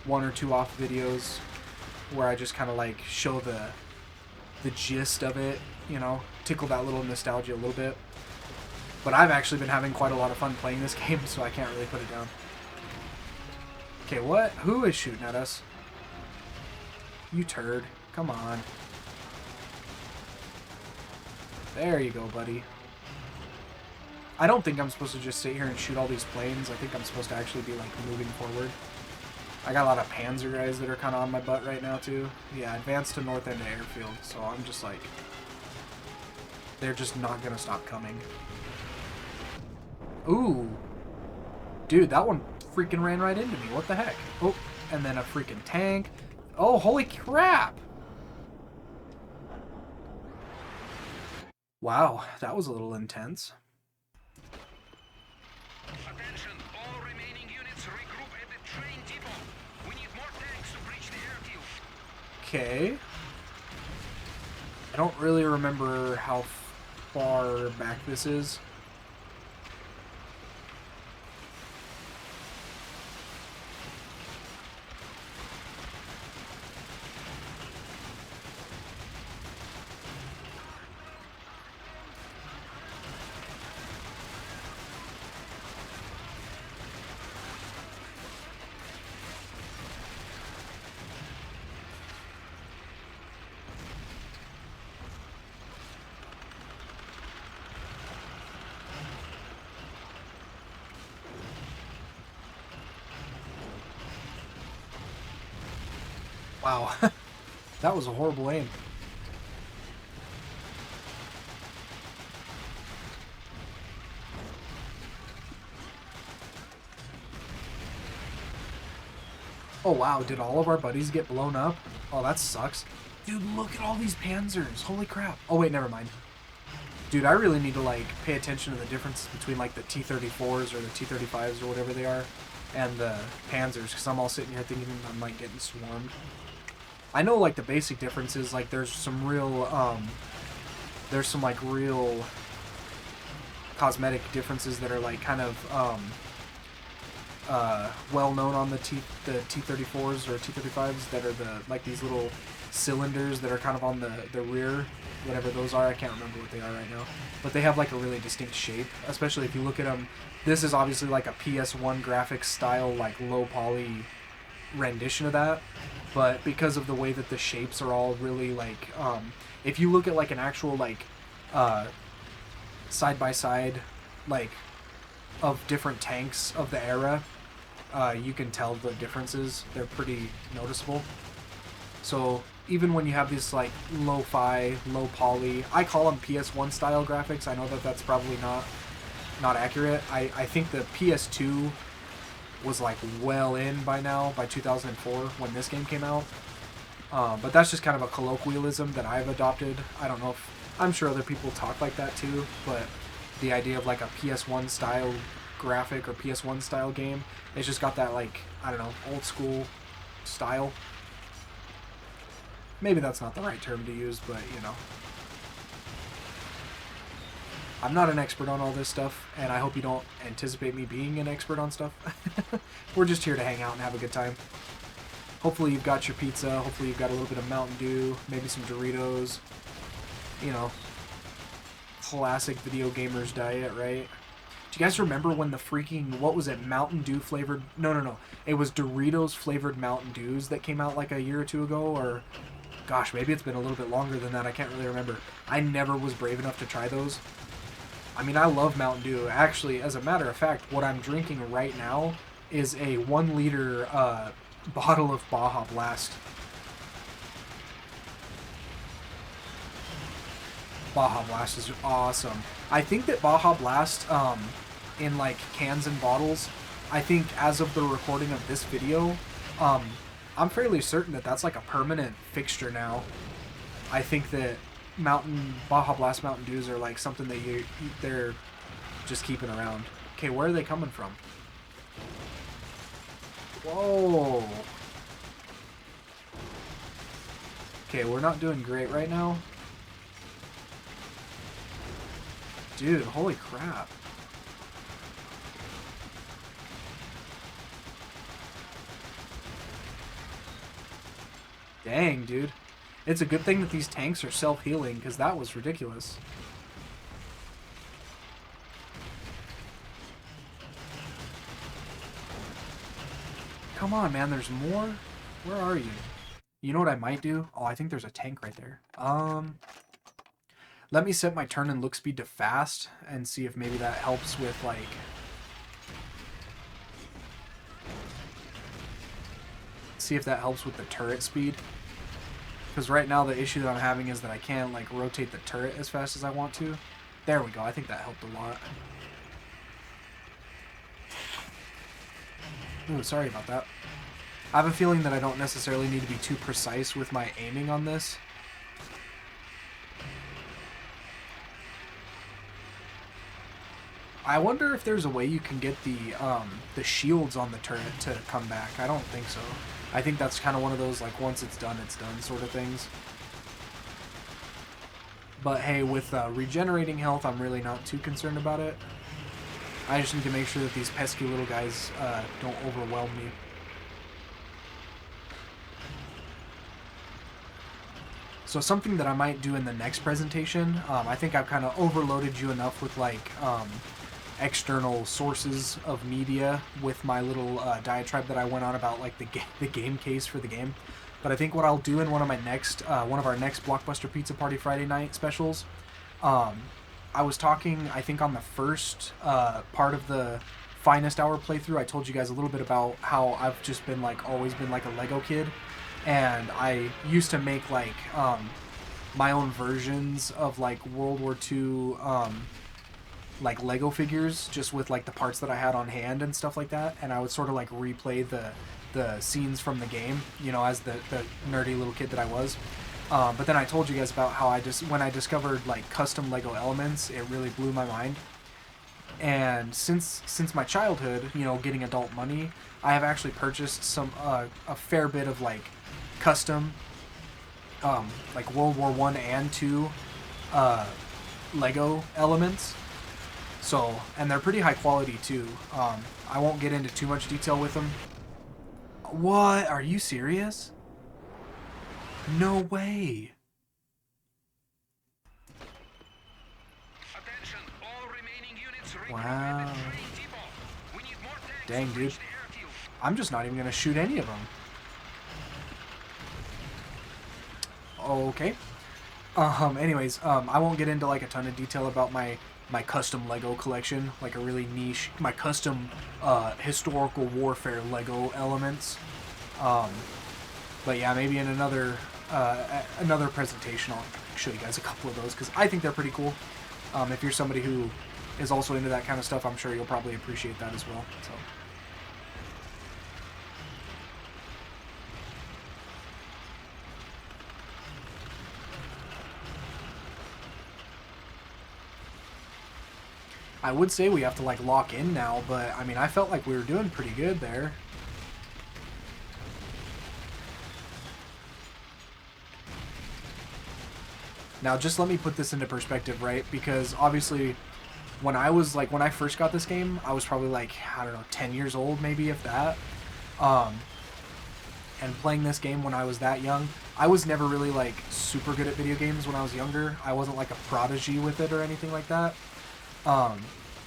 1 or 2 off videos, where I just kind of like show the gist of it, you know, tickle that little nostalgia a little bit. But I've actually been having quite a lot of fun playing this game, so I can't really put it down. Okay, what? Who is shooting at us? You turd. Come on. There you go, buddy. I don't think I'm supposed to just sit here and shoot all these planes. I think I'm supposed to actually be, like, moving forward. I got a lot of Panzer guys that are kind of on my butt right now, too. Yeah, advance to North End Airfield. So I'm just like... They're just not going to stop coming. Ooh. Dude, that one freaking ran right into me. What the heck? Oh, and then a freaking tank. Oh, holy crap! Wow, that was a little intense. Attention, all remaining units regroup at the train depot. We need more tanks to breach the airfield. Okay. I don't really remember how far back this is. Wow, that was a horrible aim. Oh wow, did all of our buddies get blown up? Oh, that sucks. Dude, look at all these Panzers. Holy crap. Oh wait, never mind. Dude, I really need to like pay attention to the differences between like the T-34s or the T-35s or whatever they are and the Panzers, because I'm all sitting here thinking I'm like getting swarmed. I know like the basic differences, like there's some real real cosmetic differences that are like kind of well known on the T-34s or T-35s that are the like these little cylinders that are kind of on the rear, whatever those are. I can't remember what they are right now, but they have like a really distinct shape, especially if you look at them. This is obviously like a PS1 graphics style, like low poly rendition of that, but because of the way that the shapes are all really like if you look at like an actual like side by side like of different tanks of the era, you can tell the differences. They're pretty noticeable. So even when you have these like lo-fi, low poly, I call them PS1 style graphics. I know that that's probably not accurate. I think the PS2 was like well in by now, by 2004 when this game came out. But that's just kind of a colloquialism that I've adopted. I don't know if, I'm sure other people talk like that too, but the idea of like a PS1 style graphic or PS1 style game, it's just got that like, I don't know, old school style. Maybe that's not the right term to use, but you know. I'm not an expert on all this stuff, and I hope you don't anticipate me being an expert on stuff. We're just here to hang out and have a good time. Hopefully you've got your pizza, hopefully you've got a little bit of Mountain Dew, maybe some Doritos. You know, classic video gamers diet, right? Do you guys remember when the freaking, what was it, Mountain Dew flavored, no. It was Doritos flavored Mountain Dews that came out like a year or two ago, or, gosh, maybe it's been a little bit longer than that, I can't really remember. I never was brave enough to try those. I mean, I love Mountain Dew. Actually, as a matter of fact, what I'm drinking right now is a 1 liter bottle of Baja Blast. Baja Blast is awesome. I think that Baja Blast, in like cans and bottles, I think as of the recording of this video, I'm fairly certain that that's like a permanent fixture now. I think that Baja Blast Mountain Dews are like something that they're just keeping around. Okay, where are they coming from? Whoa. Okay, we're not doing great right now. Dude, holy crap. Dang, dude. It's a good thing that these tanks are self-healing, because that was ridiculous. Come on, man, there's more? Where are you? You know what I might do? Oh, I think there's a tank right there. Let me set my turn and look speed to fast and see if maybe that helps with, like... See if that helps with the turret speed. Because right now the issue that I'm having is that I can't, like, rotate the turret as fast as I want to. There we go. I think that helped a lot. Ooh, sorry about that. I have a feeling that I don't necessarily need to be too precise with my aiming on this. I wonder if there's a way you can get the shields on the turret to come back. I don't think so. I think that's kind of one of those, like, once it's done sort of things. But hey, with regenerating health, I'm really not too concerned about it. I just need to make sure that these pesky little guys don't overwhelm me. So something that I might do in the next presentation, I think I've kind of overloaded you enough with, like, external sources of media with my little diatribe that I went on about, like, the game case for the game. But I think what I'll do in one of our next Blockbuster Pizza Party Friday night specials, I was talking, I think on the first part of the Finest Hour playthrough, I told you guys a little bit about how I've just been, like, always been like a Lego kid. And I used to make, like, my own versions of, like, World War II, like, Lego figures, just with, like, the parts that I had on hand and stuff like that. And I would sort of, like, replay the scenes from the game, you know, as the nerdy little kid that I was. But then I told you guys about how when I discovered, like, custom Lego elements, it really blew my mind. And since my childhood, you know, getting adult money, I have actually purchased a fair bit of, like, custom, like World War I and II Lego elements. So, and they're pretty high quality too. I won't get into too much detail with them. What? Are you serious? No way. Attention, all remaining units Wow. at the train depot. We need more tanks Dang, to dude. reach the airfield. I'm just not even going to shoot any of them. Okay. Anyways, I won't get into, like, a ton of detail about my custom Lego collection, like a really niche, my custom historical warfare Lego elements. But yeah, maybe in another presentation I'll show you guys a couple of those, because I think they're pretty cool. If you're somebody who is also into that kind of stuff, I'm sure you'll probably appreciate that as well. So. I would say we have to, like, lock in now, but, I mean, I felt like we were doing pretty good there. Now, just let me put this into perspective, right? Because obviously, when I first got this game, I was probably like, I don't know, 10 years old, maybe, if that. Um, and playing this game when I was that young, I was never really like super good at video games when I was younger. I wasn't like a prodigy with it or anything like that. Um,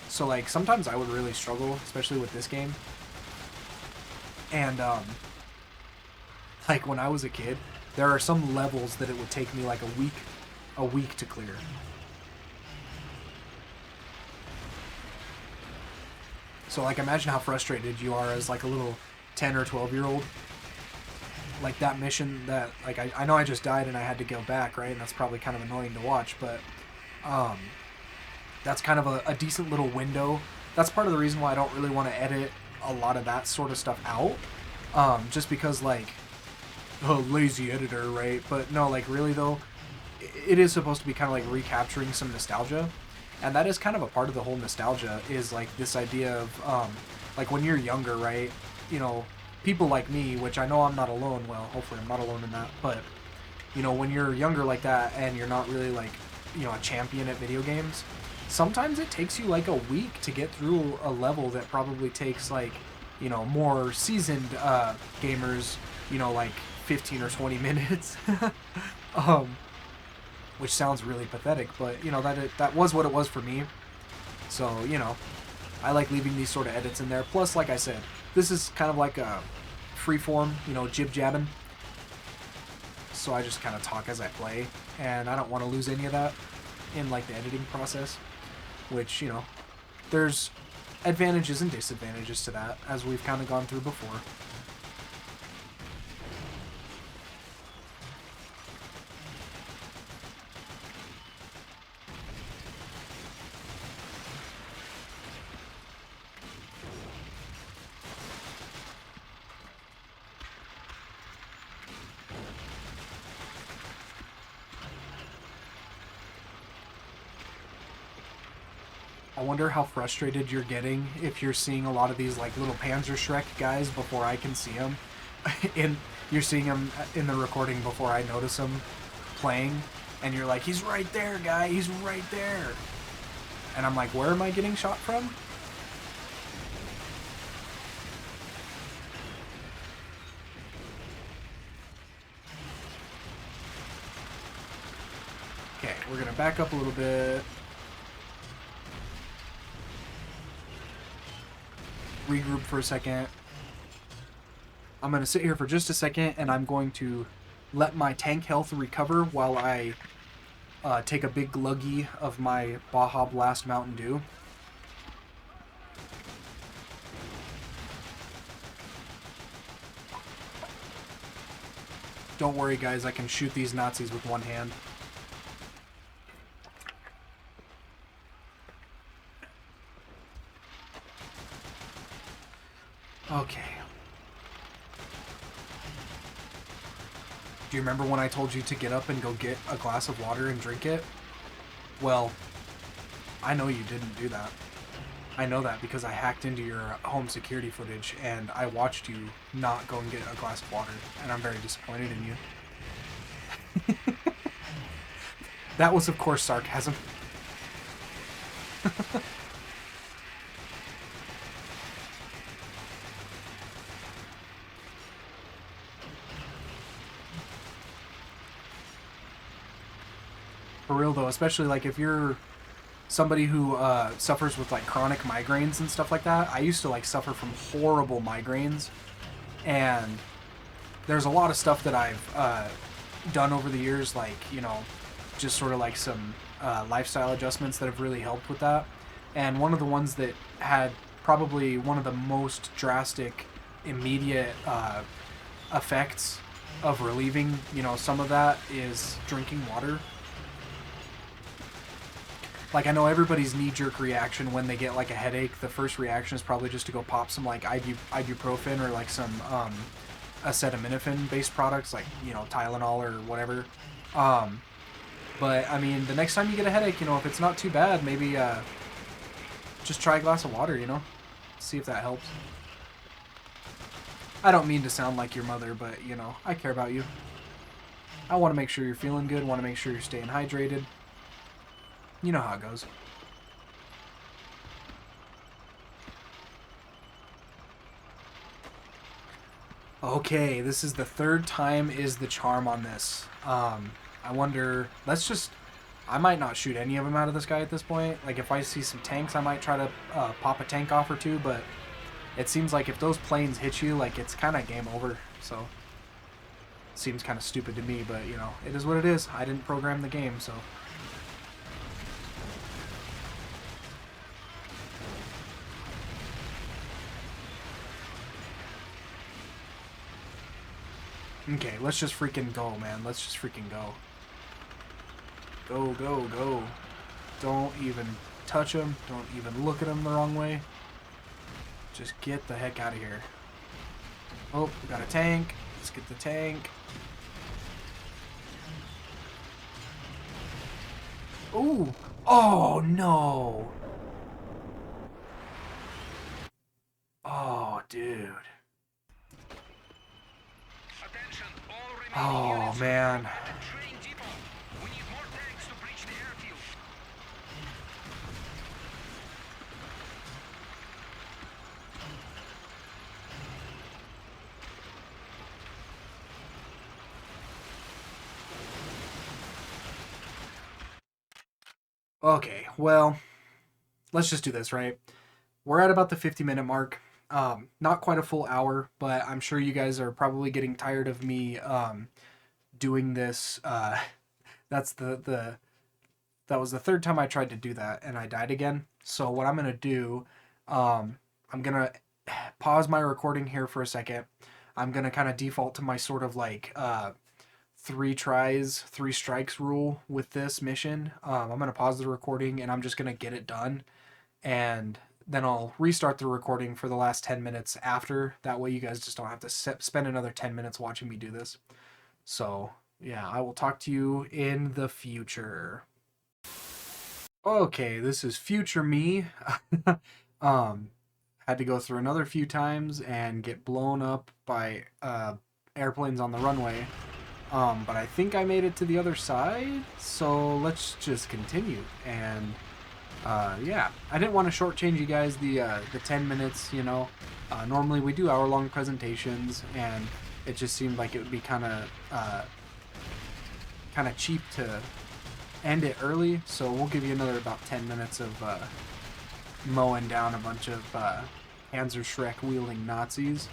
so like sometimes I would really struggle, especially with this game. And like when I was a kid, there are some levels that it would take me like a week to clear. So like imagine how frustrated you are as like a little 10 or 12-year-old. Like that mission that like I know I just died and I had to go back, right? And that's probably kind of annoying to watch, but that's kind of a decent little window. That's part of the reason why I don't really want to edit a lot of that sort of stuff out. Just because like lazy editor, right? But no, like really though, it is supposed to be kind of like recapturing some nostalgia. And that is kind of a part of the whole nostalgia is like this idea of like when you're younger, right? You know, people like me, which I know I'm not alone. Well, hopefully I'm not alone in that. But you know, when you're younger like that and you're not really like, you know, a champion at video games, sometimes it takes you like a week to get through a level that probably takes like, you know, more seasoned gamers, you know, like 15 or 20 minutes. Which sounds really pathetic, but you know that was what it was for me. So you know, I like leaving these sort of edits in there. Plus, like I said, this is kind of like a freeform, you know, jib jabbing. So I just kind of talk as I play, and I don't want to lose any of that in like the editing process. Which you know, there's advantages and disadvantages to that, as we've kind of gone through before. I wonder how frustrated you're getting if you're seeing a lot of these like little Panzerschreck guys before I can see them. You're seeing them in the recording before I notice them playing, and you're like, he's right there, guy, he's right there. And I'm like, where am I getting shot from? Okay, we're gonna back up a little bit. Regroup for a second. I'm going to sit here for just a second, and I'm going to let my tank health recover while I take a big gluggy of my Baja Blast Mountain Dew. Don't worry, guys, I can shoot these Nazis with one hand. Okay. Do you remember when I told you to get up and go get a glass of water and drink it? Well, I know you didn't do that. I know that because I hacked into your home security footage and I watched you not go and get a glass of water, and I'm very disappointed in you. That was, of course, sarcasm. For real though, especially like if you're somebody who suffers with like chronic migraines and stuff like that. I used to like suffer from horrible migraines, and there's a lot of stuff that I've done over the years, like, you know, just sort of like some lifestyle adjustments that have really helped with that. And one of the ones that had probably one of the most drastic immediate effects of relieving, you know, some of that is drinking water. Like, I know everybody's knee-jerk reaction when they get, like, a headache, the first reaction is probably just to go pop some, like, ibuprofen or, like, some acetaminophen-based products, like, you know, Tylenol or whatever. But, I mean, the next time you get a headache, you know, if it's not too bad, maybe just try a glass of water, you know? See if that helps. I don't mean to sound like your mother, but, you know, I care about you. I want to make sure you're feeling good, want to make sure you're staying hydrated. You know how it goes. Okay, this is the third time is the charm on this. I wonder, I might not shoot any of them out of this guy at this point. Like, if I see some tanks, I might try to pop a tank off or two, but it seems like if those planes hit you, like, it's kind of game over, so. Seems kind of stupid to me, but, you know, it is what it is. I didn't program the game, so. Okay, let's just freaking go, man. Let's just freaking go. Go, go, go. Don't even touch him. Don't even look at him the wrong way. Just get the heck out of here. Oh, we got a tank. Let's get the tank. Ooh. Oh, no. Oh, dude. Attention, all remaining Oh, units man. at the train depot. We need more tanks to breach the airfield. Okay, well, let's just do this, right? We're at about the 50-minute mark. Not quite a full hour, but I'm sure you guys are probably getting tired of me doing this. That's that was the third time I tried to do that, and I died again. So what I'm gonna do, I'm gonna pause my recording here for a second. I'm gonna kind of default to my sort of like 3 tries, 3 strikes rule with this mission. I'm gonna pause the recording, and I'm just gonna get it done, and then I'll restart the recording for the last 10 minutes after. That way you guys just don't have to spend another 10 minutes watching me do this. So, yeah, I will talk to you in the future. Okay, this is future me. Had to go through another few times and get blown up by airplanes on the runway. But I think I made it to the other side, so let's just continue. And yeah, I didn't want to shortchange you guys the 10 minutes, you know. Normally we do hour-long presentations, and it just seemed like it would be kind of cheap to end it early, so we'll give you another about 10 minutes of mowing down a bunch of Panzer Shrek wielding Nazis,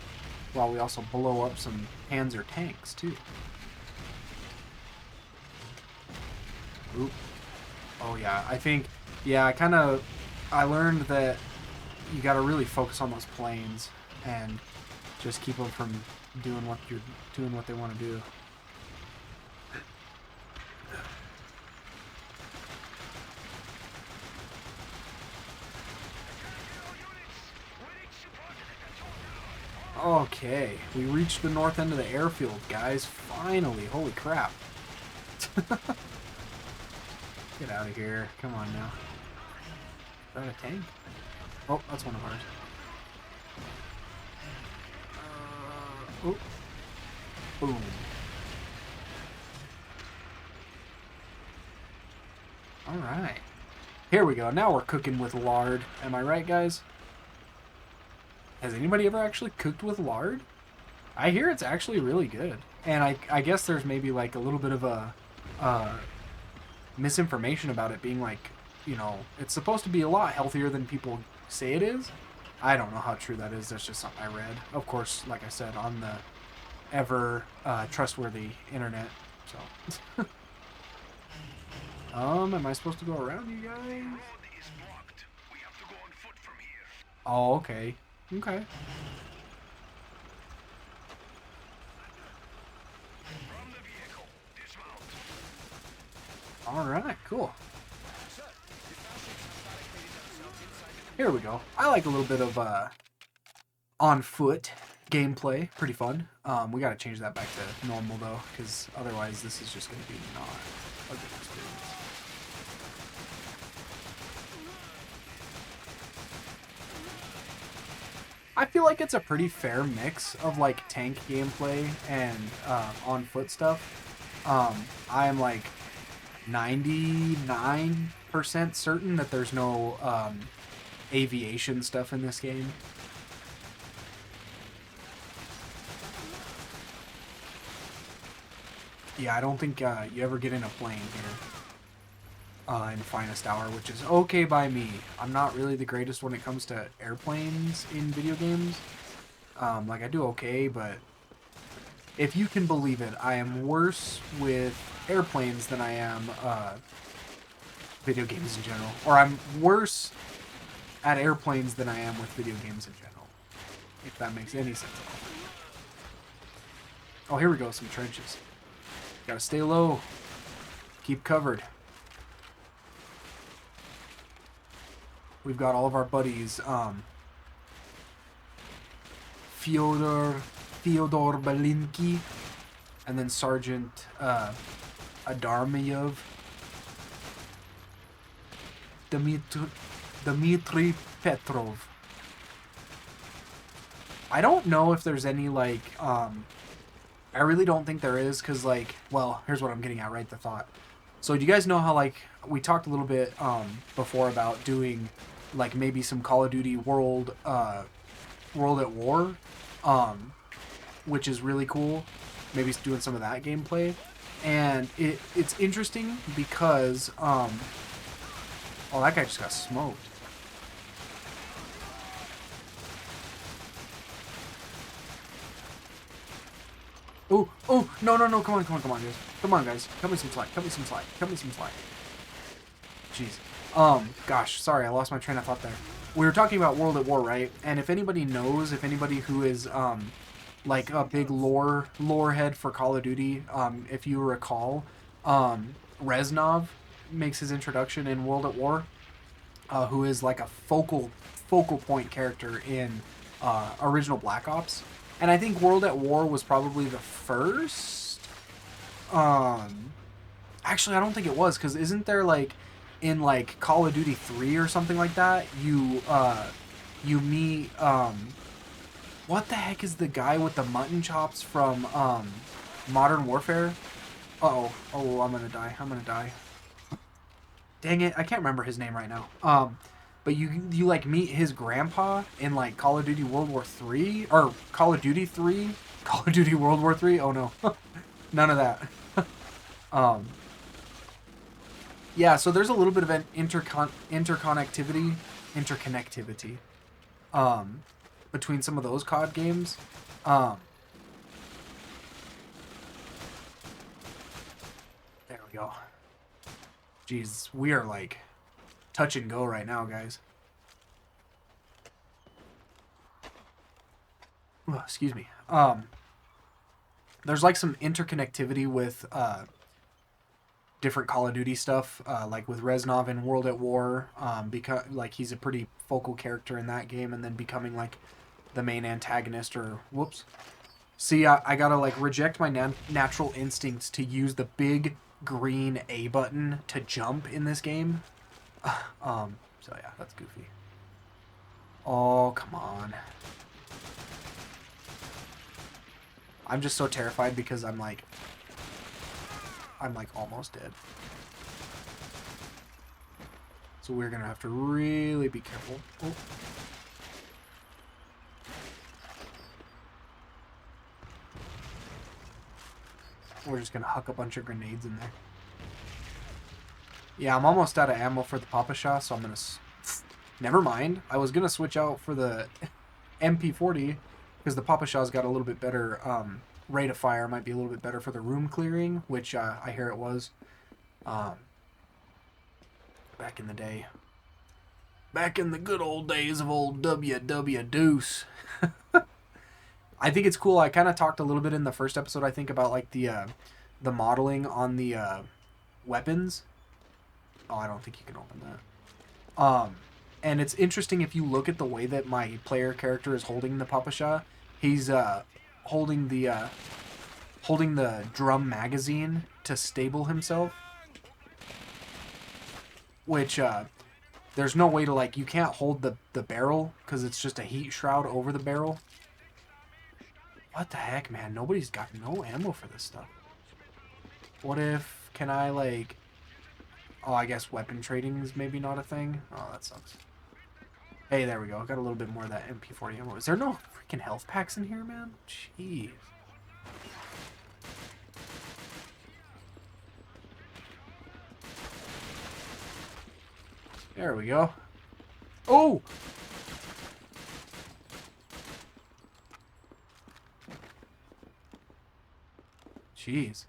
while we also blow up some Panzer tanks too. Oop. Oh yeah, I learned that you gotta really focus on those planes and just keep them from doing what they want to do. Okay, we reached the north end of the airfield, guys. Finally, holy crap. Get out of here. Come on now. Is that a tank? Oh, that's one of ours. Oh. Boom. Alright. Here we go. Now we're cooking with lard. Am I right, guys? Has anybody ever actually cooked with lard? I hear it's actually really good. And I guess there's maybe like a little bit of a misinformation about it being like, you know, it's supposed to be a lot healthier than people say it is. I don't know how true that is. That's just something I read. Of course, like I said, on the ever trustworthy internet. So, am I supposed to go around you guys? The road is blocked. We have to go on foot from here. Oh, okay. Okay. From the vehicle, dismount. Alright, cool. Here we go. I like a little bit of on foot gameplay. Pretty fun. We gotta change that back to normal though, because otherwise this is just gonna be not a good experience. I feel like it's a pretty fair mix of like tank gameplay and on foot stuff. I am like 99% certain that there's no aviation stuff in this game. Yeah, I don't think you ever get in a plane here in Finest Hour, which is okay by me. I'm not really the greatest when it comes to airplanes in video games. Like, I do okay, but if you can believe it, I am worse with airplanes than I am video games in general. Or I'm worse at airplanes than I am with video games in general. If that makes any sense at all. Oh, here we go, some trenches. Gotta stay low. Keep covered. We've got all of our buddies, Fyodor Belinki, and then Sergeant Adarmyov, Dmitry Petrov. I don't know if there's any, like, I really don't think there is, because, like, well, here's what I'm getting at, right, the thought. So do you guys know how, like, we talked a little bit before about doing, like, maybe some Call of Duty World at War, which is really cool. Maybe doing some of that gameplay. And it's interesting because, oh, that guy just got smoked. Oh, no, come on, guys. Come on, guys. Cut me some slack. Jeez. Gosh, sorry, I lost my train of thought there. We were talking about World at War, right? And if anybody knows, if anybody who is, like a big lore head for Call of Duty, if you recall, Reznov makes his introduction in World at War, who is like a focal point character in original Black Ops. And I think World at War was probably the first. Actually, I don't think it was, because isn't there, like, in, like, Call of Duty 3 or something like that, you meet, what the heck is the guy with the mutton chops from, Modern Warfare? Uh-oh. Oh, I'm gonna die. Dang it, I can't remember his name right now. But you like meet his grandpa in like Call of Duty World War 3 or Call of Duty 3, Call of Duty World War 3. Oh no, none of that. Yeah, so there's a little bit of an interconnectivity, between some of those COD games. There we go. Jeez, we are like touch and go right now, guys. Oh, excuse me. There's like some interconnectivity with different Call of Duty stuff, like with Reznov in World at War, because like he's a pretty focal character in that game, and then becoming like the main antagonist. Or whoops. See, I gotta like reject my natural instincts to use the big green A button to jump in this game. So yeah, that's goofy. Oh, come on. I'm just so terrified because I'm like almost dead. So we're gonna have to really be careful. Oh. We're just gonna huck a bunch of grenades in there. Yeah, I'm almost out of ammo for the Papa-Shah, so I'm gonna... Never mind. I was gonna switch out for the MP40, because the Papa-Shah's got a little bit better rate of fire. Might be a little bit better for the room clearing, which I hear it was. Back in the day. Back in the good old days of old W.W. Deuce. I think it's cool. I kind of talked a little bit in the first episode, I think, about like the modeling on the weapons. Oh, I don't think you can open that. And it's interesting if you look at the way that my player character is holding the Papa-Shah. He's holding the drum magazine to stable himself. Which there's no way to like, you can't hold the barrel because it's just a heat shroud over the barrel. What the heck, man? Nobody's got no ammo for this stuff. What if, can I, like... Oh, I guess weapon trading is maybe not a thing. Oh, that sucks. Hey, there we go. Got a little bit more of that MP40 ammo. Is there no freaking health packs in here, man? Jeez. There we go. Oh! Jeez.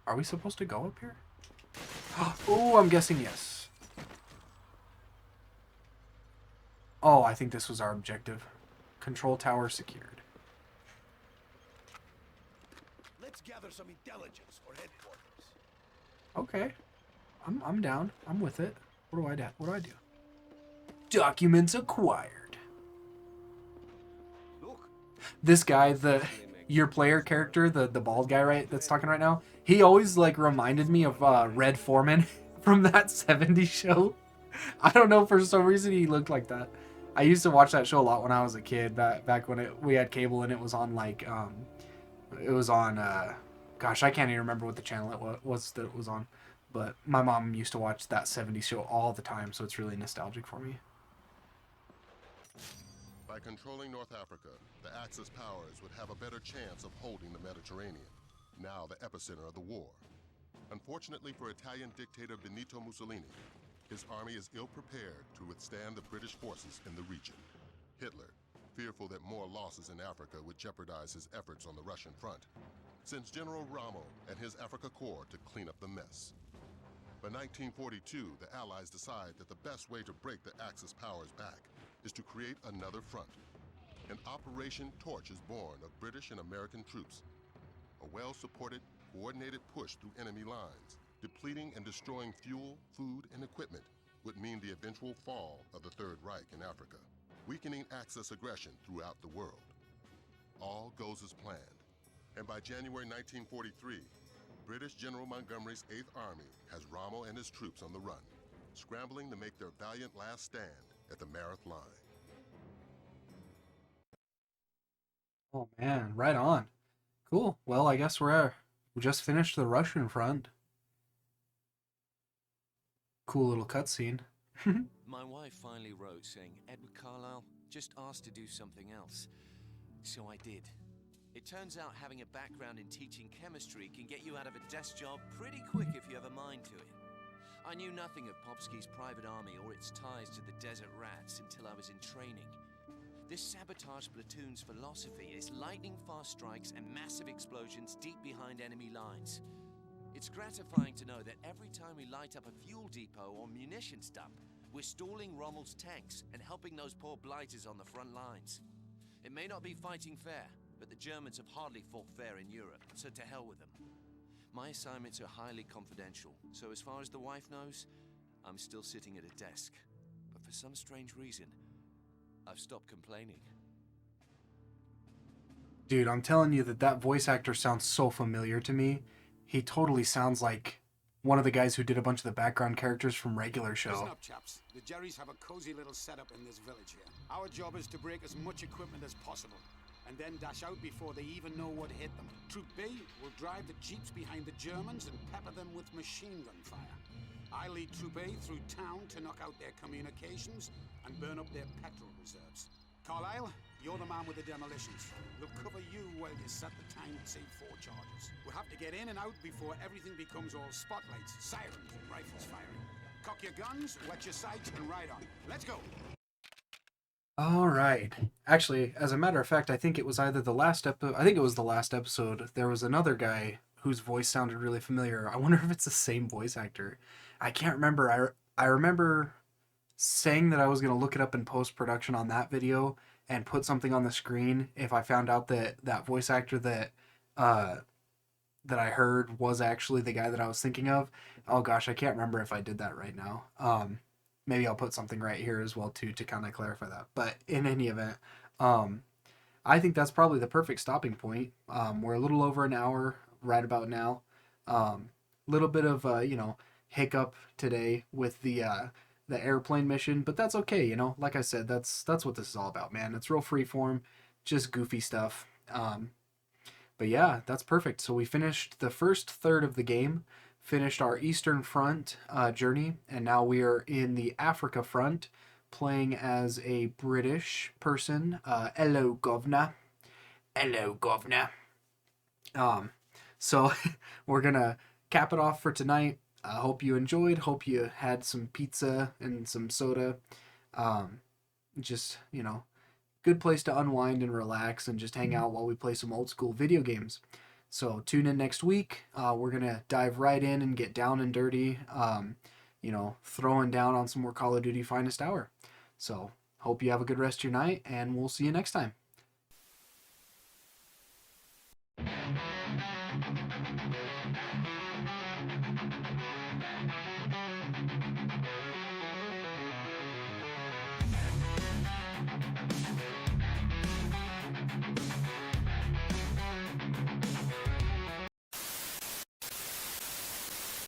Are we supposed to go up here? Oh, I'm guessing yes. Oh, I think this was our objective. Control tower secured. Let's gather some intelligence for headquarters. Okay. I'm down. I'm with it. What do I do? What do I do? Documents acquired. Look, This guy, your player character, the bald guy, right, that's talking right now, he always like reminded me of Red Foreman from that 70s show. I don't know, for some reason he looked like that. I used to watch that show a lot when I was a kid, back when we had cable and it was on like it was on gosh, I can't even remember what the channel it was that it was on. But my mom used to watch that 70s show all the time, so it's really nostalgic for me. By controlling North Africa, the Axis powers would have a better chance of holding the Mediterranean, now the epicenter of the war. Unfortunately for Italian dictator Benito Mussolini, his army is ill-prepared to withstand the British forces in the region. Hitler, fearful that more losses in Africa would jeopardize his efforts on the Russian front, sends General Rommel and his Africa Corps to clean up the mess. By 1942, the Allies decide that the best way to break the Axis powers back is to create another front. An Operation Torch is born of British and American troops. A well-supported, coordinated push through enemy lines, depleting and destroying fuel, food, and equipment would mean the eventual fall of the Third Reich in Africa, weakening Axis aggression throughout the world. All goes as planned, and by January 1943, British General Montgomery's 8th Army has Rommel and his troops on the run, scrambling to make their valiant last stand at the Mareth Line. Oh man, right on. Cool. Well, I guess we just finished the Russian front. Cool little cutscene. My wife finally wrote saying, Edward Carlisle, just asked to do something else. So I did. It turns out having a background in teaching chemistry can get you out of a desk job pretty quick if you have a mind to it. I knew nothing of Popsky's private army or its ties to the Desert Rats until I was in training. This sabotage platoon's philosophy is lightning-fast strikes and massive explosions deep behind enemy lines. It's gratifying to know that every time we light up a fuel depot or munitions dump, we're stalling Rommel's tanks and helping those poor blighters on the front lines. It may not be fighting fair, but the Germans have hardly fought fair in Europe, so to hell with them. My assignments are highly confidential, so as far as the wife knows, I'm still sitting at a desk. But for some strange reason, I've stopped complaining. Dude, I'm telling you that voice actor sounds so familiar to me. He totally sounds like one of the guys who did a bunch of the background characters from Regular listen Show. up, chaps. The Jerrys have a cozy little setup in this village here. Our job is to break as much equipment as possible, and then dash out before they even know what hit them. Troop B will drive the jeeps behind the Germans and pepper them with machine gun fire. I lead Troop A through town to knock out their communications and burn up their petrol reserves. Carlisle, you're the man with the demolitions. We'll cover you while you set the time and save 4 charges. We'll have to get in and out before everything becomes all spotlights, sirens, and rifles firing. Cock your guns, wet your sights, and ride on. Let's go! All right. Actually, as a matter of fact, I think it was either the last episode. I think it was the last episode. There was another guy whose voice sounded really familiar. I wonder if it's the same voice actor. I can't remember. I remember saying that I was going to look it up in post-production on that video and put something on the screen if I found out that voice actor that I heard was actually the guy that I was thinking of. Oh gosh, I can't remember if I did that right now. Maybe I'll put something right here as well too to kind of clarify that. But in any event, I think that's probably the perfect stopping point. We're a little over an hour right about now. Little bit of hiccup today with the the airplane mission, but that's okay, you know. Like I said, that's what this is all about, man. It's real freeform, just goofy stuff. But yeah, that's perfect. So we finished the first third of the game, finished our Eastern Front journey, and now we are in the Africa Front, playing as a British person. Hello, governor. Hello, governor. So we're gonna cap it off for tonight. I hope you enjoyed. Hope you had some pizza and some soda. Just, you know, good place to unwind and relax and just hang out while we play some old school video games. So tune in next week. We're gonna dive right in and get down and dirty. You know, throwing down on some more Call of Duty Finest Hour. So hope you have a good rest of your night, and we'll see you next time.